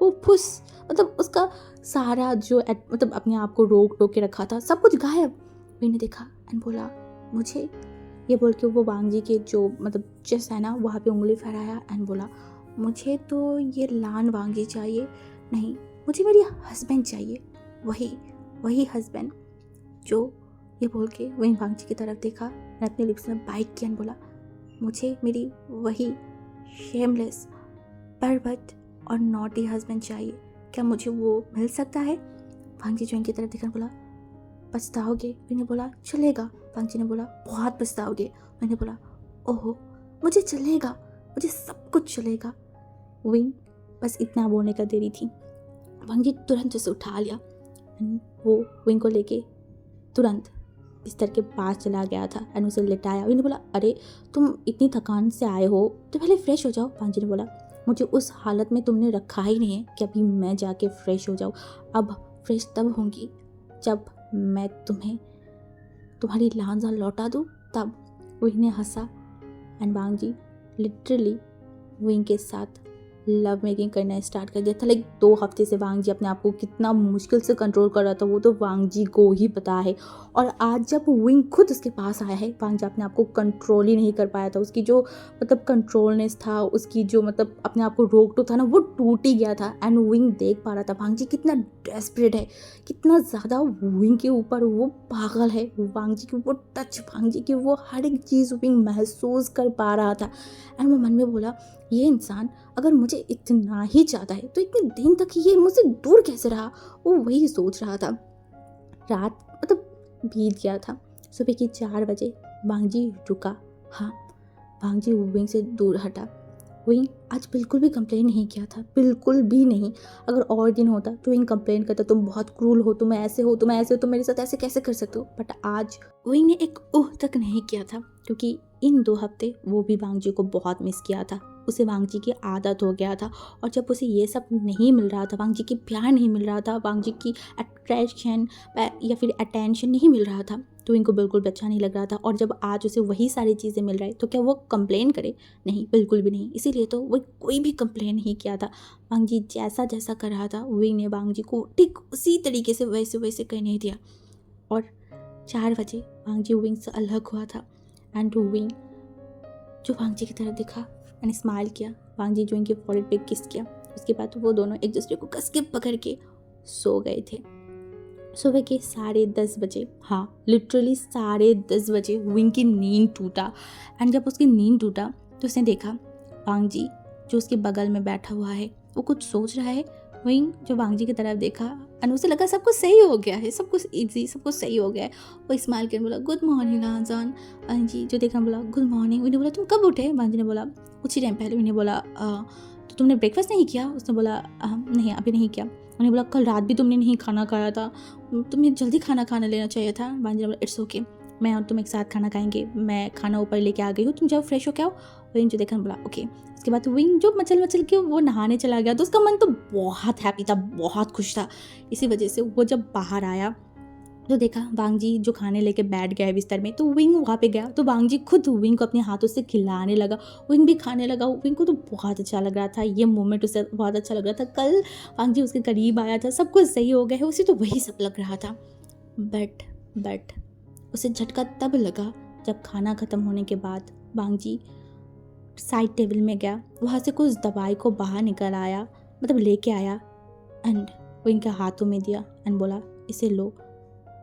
वो फुस, मतलब उसका सारा जो मतलब अपने आप को रोक टोक के रखा था सब कुछ गायब। मैंने देखा एंड बोला मुझे, ये बोल के वो वांग जी के जो मतलब चेस्ट है ना वहाँ पे उंगली फहराया एंड बोला मुझे तो ये लान वांग जी चाहिए नहीं, मुझे मेरी हस्बैंड चाहिए, वही हस्बैंड जो, ये बोल के वही वांग जी की तरफ देखा, मैंने अपने लिप्स में बाइट किया बोला मुझे मेरी वही शेमलेस परवट और नॉटी हस्बैंड चाहिए, क्या मुझे वो मिल सकता है? वांग जी जो इनकी तरफ देखकर बोला पछताओगे? मैंने बोला चलेगा। वांग जी ने बोला बहुत पछताओगे। मैंने बोला ओहो मुझे चलेगा, मुझे सब कुछ चलेगा। विंग बस इतना बोलने का देरी थी, वांग जी तुरंत उसे उठा लिया, वो विंग को लेके तुरंत बिस्तर के पास चला गया था एंड उसे लिटाया। विंग ने बोला अरे तुम इतनी थकान से आए हो तो पहले फ्रेश हो जाओ। वांग जी ने बोला मुझे उस हालत में तुमने रखा ही नहीं है कि अभी मैं जाके फ्रेश हो जाऊँ, अब फ्रेश तब होंगी जब मैं तुम्हें तुम्हारी लांजा लौटा दूँ। तब विंग ने हंसा and Wang ji literally Wing के साथ लव मेकिंग करना स्टार्ट कर दिया था। लाइक 2 हफ्ते से वांग जी अपने आप को कितना मुश्किल से कंट्रोल कर रहा था वो तो वांग जी को ही पता है। और आज जब विंग खुद उसके पास आया है, वांग जी अपने आप को कंट्रोल ही नहीं कर पाया था। उसकी जो मतलब कंट्रोलनेस था, उसकी जो मतलब अपने आप को रोक टोक था ना, वो टूट ही गया था। एंड विंग देख पा रहा था वांग जी कितना डेस्परेट है, कितना ज़्यादा विंग के ऊपर वो पागल है। वांग जी की वो टच, वांग जी की वो हर एक चीज़ विंग महसूस कर पा रहा था। एंड वो मन में बोला, ये इंसान अगर मुझे इतना ही चाहता है तो इतने दिन तक ये मुझसे दूर कैसे रहा। वो वही सोच रहा था। रात मतलब बीत गया था। सुबह की 4 बजे वांग जी रुका। हाँ, वांग जी विंग से दूर हटा। विंग आज बिल्कुल भी कंप्लेन नहीं किया था, बिल्कुल भी नहीं। अगर और दिन होता तो विंग कंप्लेन करता, तुम बहुत क्रूल हो, तुम ऐसे हो, तुम ऐसे हो, तुम मेरे साथ ऐसे कैसे कर सकते हो। बट आज विंग ने एक ओह तक नहीं किया था, क्योंकि इन 2 हफ्ते वो भी वांग जी को बहुत मिस किया था। उसे वांग जी की आदत हो गया था। और जब उसे ये सब नहीं मिल रहा था, वांग जी की प्यार नहीं मिल रहा था, वांग जी की अट्रैक्शन या फिर अटेंशन नहीं मिल रहा था, तो इनको बिल्कुल भी अच्छा नहीं लग रहा था। और जब आज उसे वही सारी चीज़ें मिल रही तो क्या वो कंप्लेन करे? नहीं, बिल्कुल भी नहीं। इसीलिए तो वो कोई भी कंप्लेन नहीं किया था। वांग जी जैसा जैसा कर रहा था, विंग ने वांग जी को ठीक उसी तरीके से वैसे वैसे करने दिया। और 4 बजे वांग जी विंग से अलग हुआ था। एंड विंग जो वांग जी की तरफ देखा एंड स्माइल किया। वांग जी जो इनके फॉरहेड पे किस किया। उसके बाद वो दोनों एक दूसरे को कस के पकड़ के सो गए थे। सुबह के 10:30 बजे, हाँ लिटरली 10:30 बजे विंग की नींद टूटा। एंड जब उसकी नींद टूटा तो उसने देखा वांग जी जो उसके बगल में बैठा हुआ है, वो कुछ सोच रहा है। विंग जो वांग जी की तरफ देखा एंड उसे लगा सब कुछ सही हो गया है, सब कुछ ईजी, सब कुछ सही हो गया है। वो स्माइल करके बोला, गुड मॉर्निंग लांजान। वांग जी जो देखा बोला, गुड मॉर्निंग। विंग ने बोला, तुम कब उठे? वांग जी ने बोला, कुछ ही टाइम पहले। विंग ने बोला, तो तुमने ब्रेकफास्ट नहीं किया? उसने बोला, नहीं अभी नहीं किया। उन्हें बोला, कल रात भी तुमने नहीं खाना खाया था, तुम्हें जल्दी खाना लेना चाहिए था। वांग जी ने बोला, इट्स ओके, मैं और तुम एक साथ खाना खाएंगे, मैं खाना ऊपर लेके आ गई हूँ, तुम जाओ फ्रेश हो के आओ। विंग जो देखा बोला ओके। उसके बाद विंग जो मचल के वो नहाने चला गया, तो उसका मन तो बहुत हैप्पी था, बहुत खुश था। इसी वजह से वो जब बाहर आया तो देखा वांग जी जो खाने लेके बैठ गया है बिस्तर में, तो विंग वहाँ पे गया तो वांग जी खुद विंग को अपने हाथों से खिलाने लगा। विंग भी खाने लगा। विंग को तो बहुत अच्छा लग रहा था, ये मोमेंट उसे बहुत अच्छा लग रहा था। कल वांग जी उसके करीब आया था, सब कुछ सही हो गया है, उसे तो वही सब लग रहा था। बट उसे झटका तब लगा जब खाना ख़त्म होने के बाद वांग जी साइड टेबल में गया, वहाँ से कुछ दवाई को बाहर निकल आया, मतलब लेके आया एंड विंग के हाथों में दिया एंड बोला, इसे लो।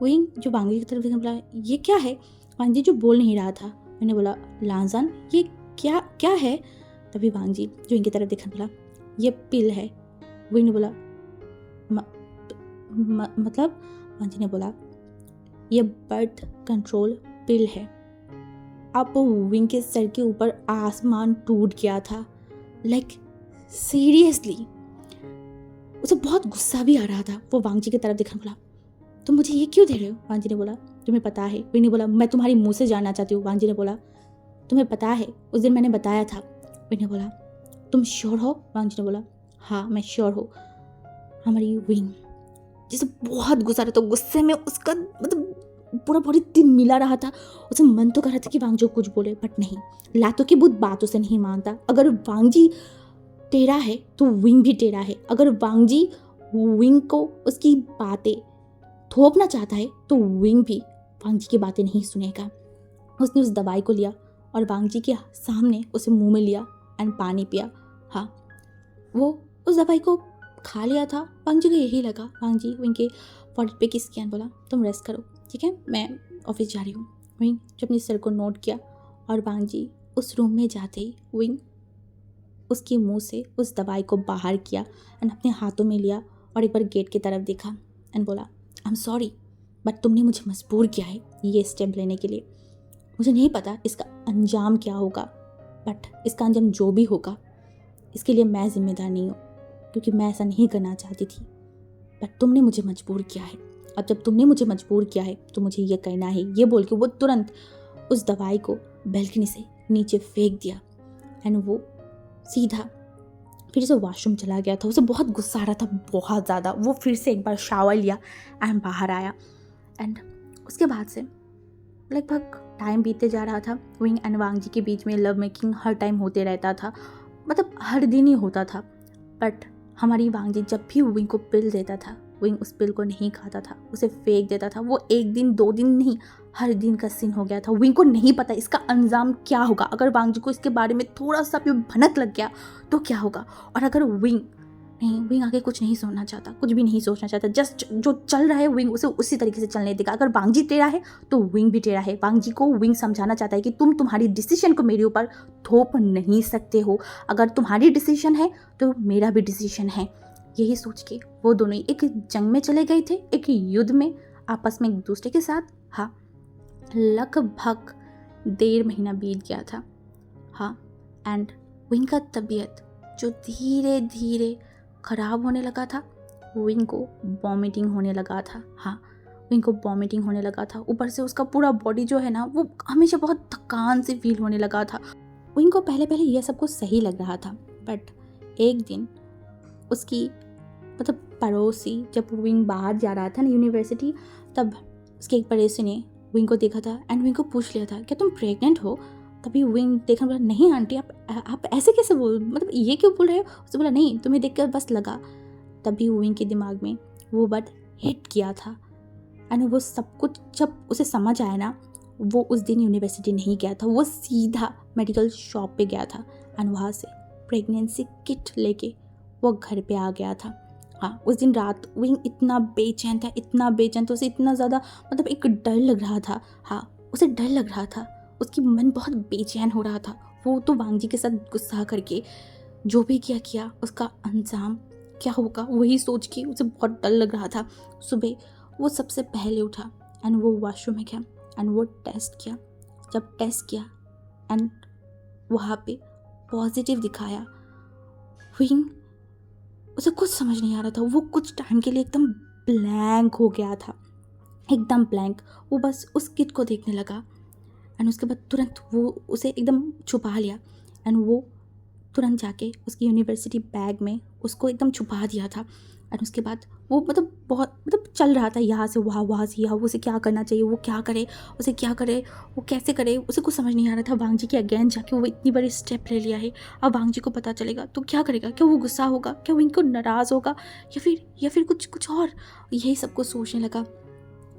विंग जो वांग जी की तरफ देखा बोला, ये क्या है? वांग जी जो बोल नहीं रहा था। मैंने बोला, लांजान ये क्या क्या है? तभी वांग जी जो इनकी तरफ देखा बोला, ये पिल है। विंग ने बोला, मतलब? वांग जी ने बोला, ये बर्थ कंट्रोल पिल है। अब विंग के सर के ऊपर आसमान टूट गया था। लाइक सीरियसली उसे बहुत गुस्सा भी आ रहा था। वो वांग जी की तरफ देखा बोला, तुम मुझे ये क्यों दे रहे हो? वांग जी ने बोला, तुम्हें पता है? विंग ने बोला, मैं तुम्हारी मुंह से जानना चाहती हूँ। वांग जी ने बोला, तुम्हें पता है उस दिन मैंने बताया था। विंग ने बोला, तुम श्योर हो? वांग जी ने बोला, हाँ मैं श्योर हूँ। हमारी विंग जिसे बहुत गुस्सा रहा था, गुस्से में उसका मतलब पूरा बॉडी तिलमिला रहा था। उसे मन तो कर रहा था कि वांग जी कुछ बोले, बट नहीं, लातों की बुत बातों से नहीं मानता। अगर वांग जी टेढ़ा है तो विंग भी टेढ़ा है। अगर वांग जी विंग को उसकी बातें थोपना चाहता है तो विंग भी वांग जी की बातें नहीं सुनेगा। उसने उस दवाई को लिया और वांग जी के सामने उसे मुंह में लिया एंड पानी पिया। हाँ, वो उस दवाई को खा लिया था। वांग जी को यही लगा। वांग जी विंग के फॉरहेड पे किस किया, बोला, तुम रेस्ट करो, ठीक है, मैं ऑफिस जा रही हूँ। विंग जो अपने सर को नोट किया और वांग जी उस रूम में जाते ही विंग उसके मुंह से उस दवाई को बाहर किया एंड अपने हाथों में लिया और एक बार गेट की तरफ देखा एंड बोला, आई एम सॉरी बट तुमने मुझे मजबूर किया है ये स्टेप लेने के लिए। मुझे नहीं पता इसका अंजाम क्या होगा, बट इसका अंजाम जो भी होगा इसके लिए मैं जिम्मेदार नहीं हूँ, क्योंकि मैं ऐसा नहीं करना चाहती थी, बट तुमने मुझे मजबूर किया है। अब जब तुमने मुझे मजबूर किया है तो मुझे ये करना है। ये बोल के वो तुरंत उस दवाई को बैल्कनी से नीचे फेंक दिया एंड वो सीधा फिर से वॉशरूम चला गया था। उसे बहुत गुस्सा आ रहा था, बहुत ज़्यादा। वो फिर से एक बार शावर लिया एंड बाहर आया एंड उसके बाद से लगभग टाइम बीतते जा रहा था। विंग एंड वांग जी के बीच में लव मेकिंग हर टाइम होते रहता था, मतलब हर दिन ही होता था। बट हमारी वांग जी जब भी विंग को पिल देता था, विंग उस पिल को नहीं खाता था, उसे फेंक देता था। वो एक दिन 2 दिन नहीं, हर दिन का सीन हो गया था। विंग को नहीं पता इसका अंजाम क्या होगा। अगर वांग जी को इसके बारे में थोड़ा सा भी भनक लग गया तो क्या होगा। और अगर विंग आगे कुछ नहीं सोचना चाहता, कुछ भी नहीं सोचना चाहता, जस्ट जो चल रहा है विंग उसे उसी तरीके से चलने देगा। अगर वांग जी टेढ़ा है तो विंग भी टेढ़ा है। वांग जी को विंग समझाना चाहता है कि तुम तुम्हारी डिसीजन को मेरे ऊपर थोप नहीं सकते हो। अगर तुम्हारी डिसीजन है तो मेरा भी डिसीजन है। यही सोच के वो दोनों एक जंग में चले गए थे, एक युद्ध में, आपस में एक दूसरे के साथ। हाँ, लगभग 1.5 महीना बीत गया था। हाँ, एंड विंग का तबीयत जो धीरे धीरे ख़राब होने लगा था, विंग को वॉमिटिंग होने लगा था। हाँ, विंग को वॉमिटिंग होने लगा था। ऊपर से उसका पूरा बॉडी जो है ना, वो हमेशा बहुत थकान से फील होने लगा था। विंग को पहले पहले यह सब कुछ सही लग रहा था, बट एक दिन उसकी मतलब पड़ोसी, जब विंग बाहर जा रहा था ना यूनिवर्सिटी, तब उसके एक पड़ोसी ने विंग को देखा था एंड विंग को पूछ लिया था, क्या तुम प्रेग्नेंट हो? तभी विंग देखा, बोला नहीं आंटी, आप ऐसे कैसे बोल, मतलब ये क्यों बोल रहे हो? उसने बोला नहीं, तुम्हें देख कर बस लगा। तभी विंग के दिमाग में वो वर्ड हिट किया था एंड वो सब कुछ जब उसे समझ आया ना, वो उस दिन यूनिवर्सिटी नहीं गया था, वो सीधा मेडिकल शॉप पे गया था एंड वहाँ से प्रेगनेंसी किट लेके वो घर पे आ गया था। हाँ, उस दिन रात विंग इतना बेचैन था, इतना बेचैन था, उसे इतना ज़्यादा मतलब एक डर लग रहा था। हाँ, उसे डर लग रहा था, उसकी मन बहुत बेचैन हो रहा था। वो तो वांग जी के साथ गुस्सा करके जो भी किया उसका अंजाम क्या होगा वही सोच के उसे बहुत डर लग रहा था। सुबह वो सबसे पहले उठा एंड वो वॉशरूम में गया एंड वो टेस्ट किया। जब टेस्ट किया एंड वहाँ पे पॉजिटिव दिखाया, विंग उसे कुछ समझ नहीं आ रहा था। वो कुछ टाइम के लिए एकदम ब्लैंक हो गया था, एकदम ब्लैंक। वो बस उस किट को देखने लगा एंड उसके बाद तुरंत वो उसे एकदम छुपा लिया एंड वो तुरंत जाके उसकी यूनिवर्सिटी बैग में उसको एकदम छुपा दिया था। एंड उसके बाद वो मतलब बहुत मतलब चल रहा था, यहाँ से वहाँ, वहाँ से यहाँ। वो उसे क्या करना चाहिए, वो क्या करे, उसे क्या करे, वो कैसे करे, उसे कुछ समझ नहीं आ रहा था। वांग जी के अगेंस्ट जाके वो इतनी बड़ी स्टेप ले लिया है। अब वांग जी को पता चलेगा तो क्या करेगा? क्या वो गुस्सा होगा? क्या वो इनको नाराज़ होगा? या फिर कुछ और? यही सब कुछ सोचने लगा।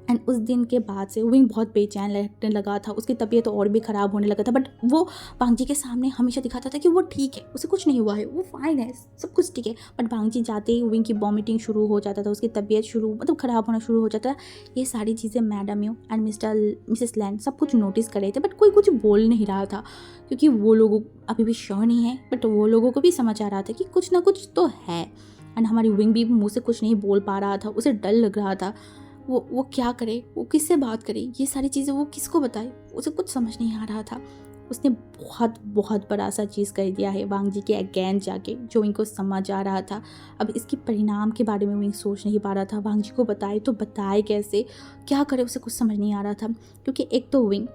एंड उस दिन के बाद से विंग बहुत बेचैन लगने लगा था, उसकी तबीयत और भी ख़राब होने लगा था। बट वो वांग जी के सामने हमेशा दिखाता था कि वो ठीक है, उसे कुछ नहीं हुआ है, वो फाइन है, सब कुछ ठीक है। बट वांग जी जाते ही विंग की वॉमिटिंग शुरू हो जाता था, उसकी तबीयत मतलब ख़राब होना शुरू हो जाता था। ये सारी चीज़ें madam you and Mrs land सब कुछ नोटिस कर रहे थे, बट कोई कुछ बोल नहीं रहा था क्योंकि वो लोगों अभी भी श्योर नहीं है। बट वो लोगों को भी समझ आ रहा था कि कुछ ना कुछ तो है। एंड हमारी विंग भी मुँह से कुछ नहीं बोल पा रहा था, उसे डर लग रहा था। वो क्या करे, वो किससे बात करे, ये सारी चीज़ें वो किसको बताए, उसे कुछ समझ नहीं आ रहा था। उसने बहुत बड़ा सा चीज़ कर दिया है वांग जी के अगेंस्ट जाके, जो इनको समझ आ रहा था। अब इसके परिणाम के बारे में वो सोच नहीं पा रहा था। वांग जी को बताए तो बताए कैसे, क्या करे, उसे कुछ समझ नहीं आ रहा था। क्योंकि एक तो विंग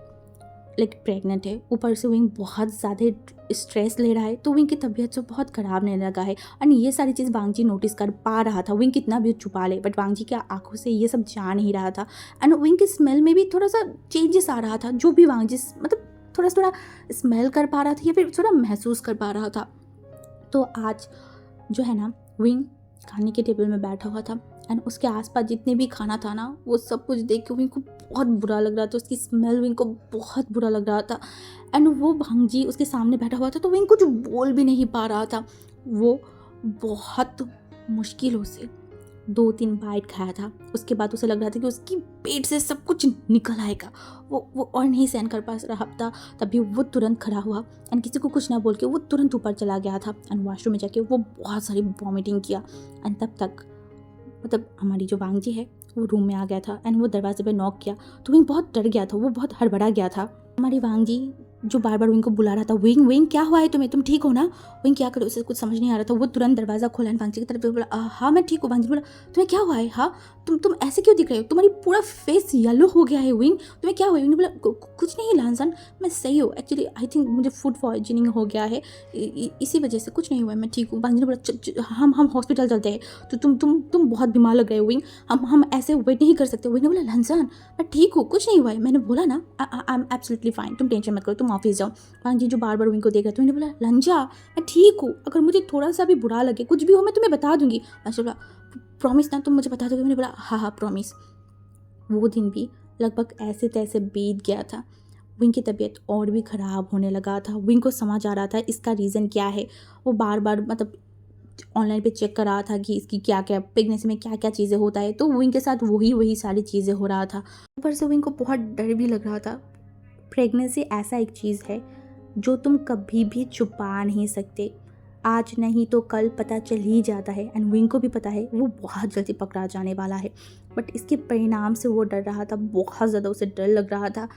प्रेग्नेंट है, ऊपर से विंग बहुत ज़्यादा स्ट्रेस ले रहा है, तो विंग की तबीयत से बहुत ख़राब रहने लगा है। एंड ये सारी चीज़ वांग जी नोटिस कर पा रहा था। विंग कितना भी छुपा ले, बट वांग जी की आंखों से ये सब जा नहीं रहा था। एंड विंग की स्मेल में भी थोड़ा सा चेंजेस आ रहा था, जो भी वांग जी मतलब थोड़ा स्मेल कर पा रहा था या फिर थोड़ा महसूस कर पा रहा था। तो आज जो है ना, विंग खाने के टेबल में बैठा हुआ था एंड उसके आसपास जितने भी खाना था ना, वो सब कुछ देख के विंग को बहुत बुरा लग रहा था। उसकी स्मेल विंग को बहुत बुरा लग रहा था। एंड वो वांग जी उसके सामने बैठा हुआ था, तो विंग कुछ बोल भी नहीं पा रहा था। वो बहुत मुश्किलों से 2-3 बाइट खाया था। उसके बाद उसे लग रहा था कि उसकी पेट से सब कुछ निकल आएगा, वो और नहीं सहन कर पा रहा था। तभी वो तुरंत खड़ा हुआ एंड किसी को कुछ ना बोल के वो तुरंत ऊपर चला गया था एंड वॉशरूम में जाके वो बहुत सारी वॉमिटिंग किया। एंड तब तक मतलब हमारी जो वांग जी है वो रूम में आ गया था एंड वो दरवाजे पे नॉक किया, तो विंग बहुत डर गया था, वो बहुत हड़बड़ा गया था। हमारी वांग जी जो बार बार विंग को बुला रहा था, विंग विंग क्या हुआ है तुम्हें, तुम ठीक हो ना? विंग क्या करे, उसे कुछ समझ नहीं आ रहा था। वो तुरंत दरवाज़ा खोला एंड वांगजी की तरफ बोला, हाँ मैं ठीक हूँ। वांगजी बोला, तुम्हें क्या हुआ है? हाँ तुम ऐसे क्यों दिख रहे हो, तुम्हारी पूरा फेस येलो हो गया है विंग, तुम्हें क्या हुआ है? विंग ने बोला, कुछ नहीं लांसन, मैं सही हूँ, एक्चुअली आई थिंक मुझे फूड पॉइजनिंग हो गया है, इसी वजह से, कुछ नहीं हुआ है, मैं ठीक हूँ। वांगजी ने बोला, हम हॉस्पिटल चलते हैं, तो तुम बहुत बीमार लग रहे हो विंग, हम ऐसे वेट नहीं कर सकते। विंग ने बोला, लांसन मैं ठीक हूँ, कुछ नहीं हुआ है, मैंने बोला ना आई एम एब्सोल्युटली फाइन, तुम टेंशन मत करो, तुम ऑफिस जाओ। वांगजी जो बार बार विंग को देख रहा था, उन्होंने बोला, लंजा मैं ठीक हूँ, अगर मुझे थोड़ा सा भी बुरा लगे, कुछ भी हो, मैं तुम्हें बता दूंगी। वांगजी बोला, प्रॉमिस ना, तुम मुझे बता दोगे? मैंने बोला, हाँ प्रॉमिस। वो दिन भी लगभग ऐसे तैसे बीत गया था। विंग की तबीयत और भी ख़राब होने लगा था। विंग को समझ आ रहा था इसका रीज़न क्या है। वो बार बार मतलब ऑनलाइन पे चेक कर रहा था कि इसकी क्या क्या प्रेगनेंसी में क्या क्या चीज़ें होता है, तो विंग के साथ वही सारी चीज़ें हो रहा था। ऊपर से विंग को बहुत डर भी लग रहा था। प्रेगनेंसी ऐसा एक चीज़ है जो तुम कभी भी छुपा नहीं सकते, आज नहीं तो कल पता चल ही जाता है। एंड विंग को भी पता है वो बहुत जल्दी पकड़ा जाने वाला है, बट इसके परिणाम से वो डर रहा था, बहुत ज़्यादा उसे डर लग रहा था।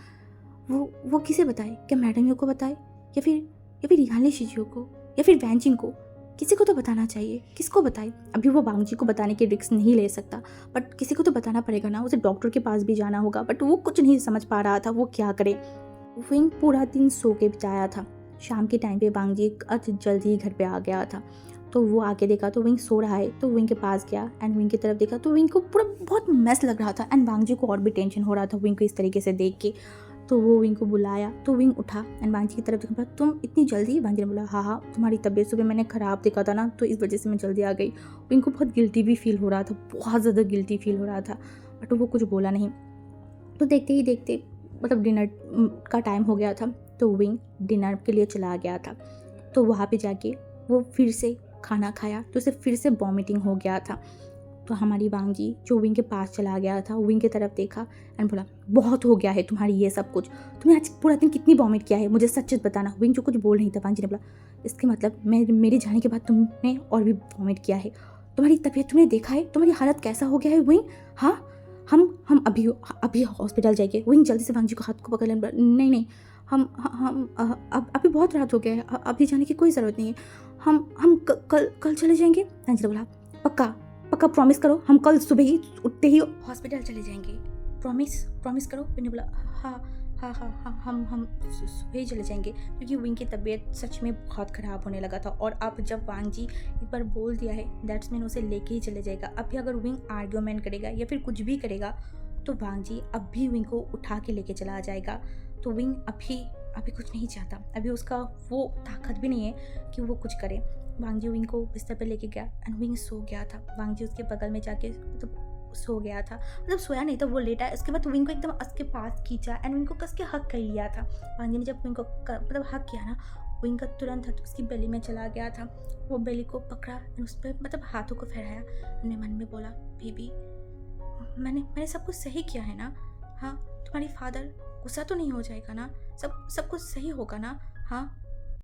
वो किसे बताए, क्या मैडम को बताए, या फिर रिहानी शिजियो को, या फिर वैनजिंग को? किसी को तो बताना चाहिए, किसको बताए? अभी वो वांगजी को बताने की रिस्क नहीं ले सकता, बट किसी को तो बताना पड़ेगा ना। उसे डॉक्टर के पास भी जाना होगा, बट वो कुछ नहीं समझ पा रहा था वो क्या करे। विंग पूरा दिन सो के बिताया था। शाम के टाइम पे वांगजी जल्दी ही घर पे आ गया था, तो वो आके देखा तो विंग सो रहा है, तो विंग के पास गया एंड विंग की तरफ देखा तो विंग को पूरा बहुत मेस लग रहा था। एंड वांगजी को और भी टेंशन हो रहा था विंग को इस तरीके से देख के, तो वो विंग को बुलाया, तो विंग उठा एंड वांगजी की तरफ देखा, तुम इतनी जल्दी? वांगजी ने बोला, हाँ तुम्हारी तबीयत सुबह मैंने ख़राब देखा था ना, तो इस वजह से मैं जल्दी आ गई। विंग को बहुत गिल्टी भी फील हो रहा था, बहुत ज़्यादा गिल्टी फील हो रहा था, बट वो कुछ बोला नहीं। तो देखते ही देखते मतलब डिनर का टाइम हो गया था, तो विंग डिनर के लिए चला गया था। तो वहाँ पे जाके वो फिर से खाना खाया, तो उसे फिर से वॉमिटिंग हो गया था। तो हमारी वांगजी जो विंग के पास चला गया था, विंग की तरफ देखा एंड बोला, बहुत हो गया है तुम्हारी ये सब कुछ, तुमने आज पूरा दिन कितनी वॉमिट किया है, मुझे सच सच बताना। विंग जो कुछ बोल नहीं था, वांगजी ने बोला, इसके मतलब मेरे जाने के बाद तुमने और भी वॉमिट किया है, तुम्हारी तबीयत तुमने देखा है, तुम्हारी हालत कैसा हो गया है विंग। हाँ हम अभी हॉस्पिटल जाएंगे। विंग जल्दी से वांगजी को हाथ को पकड़ लें, नहीं हम अब अभी बहुत रात हो गया है, अभी जाने की कोई ज़रूरत नहीं है, हम कल चले जाएंगे। वांगजी ने बोला, पक्का प्रॉमिस करो, हम कल सुबह ही उठते ही हॉस्पिटल चले जाएंगे, प्रॉमिस करो। विंग ने बोला, हाँ हम सुबह ही चले जाएंगे, क्योंकि विंग की तबीयत सच में बहुत ख़राब होने लगा था। और अब जब वांगजी एक बार बोल दिया है, दैट्स मीन उसे लेके ही चले जाएगा। अभी अगर विंग आर्ग्यूमेंट करेगा या फिर कुछ भी करेगा, तो वांगजी अब भी विंग को उठा के लेके चला जाएगा। तो विंग अभी कुछ नहीं चाहता, अभी उसका वो ताकत भी नहीं है कि वो कुछ करे। वांगजी विंग को बिस्तर पे लेके गया एंड विंग सो गया था। वांगजी उसके बगल में जाके मतलब सो गया था, मतलब सोया नहीं था, वो लेटा। उसके बाद विंग को एकदम उसके पास खींचा एंड विंग को कस के हक कर लिया था। वांगजी ने जब विंग को मतलब हक किया ना, विंग का तुरंत हाथ उसकी बेली में चला गया था। वो बेली को पकड़ा एंड उस पर मतलब हाथों को फहराया। अपने मन में बोला, बेबी मैंने सब कुछ सही किया है ना? हाँ तुम्हारी फादर गुस्सा तो नहीं हो जाएगा ना? सब कुछ सही होगा ना? हाँ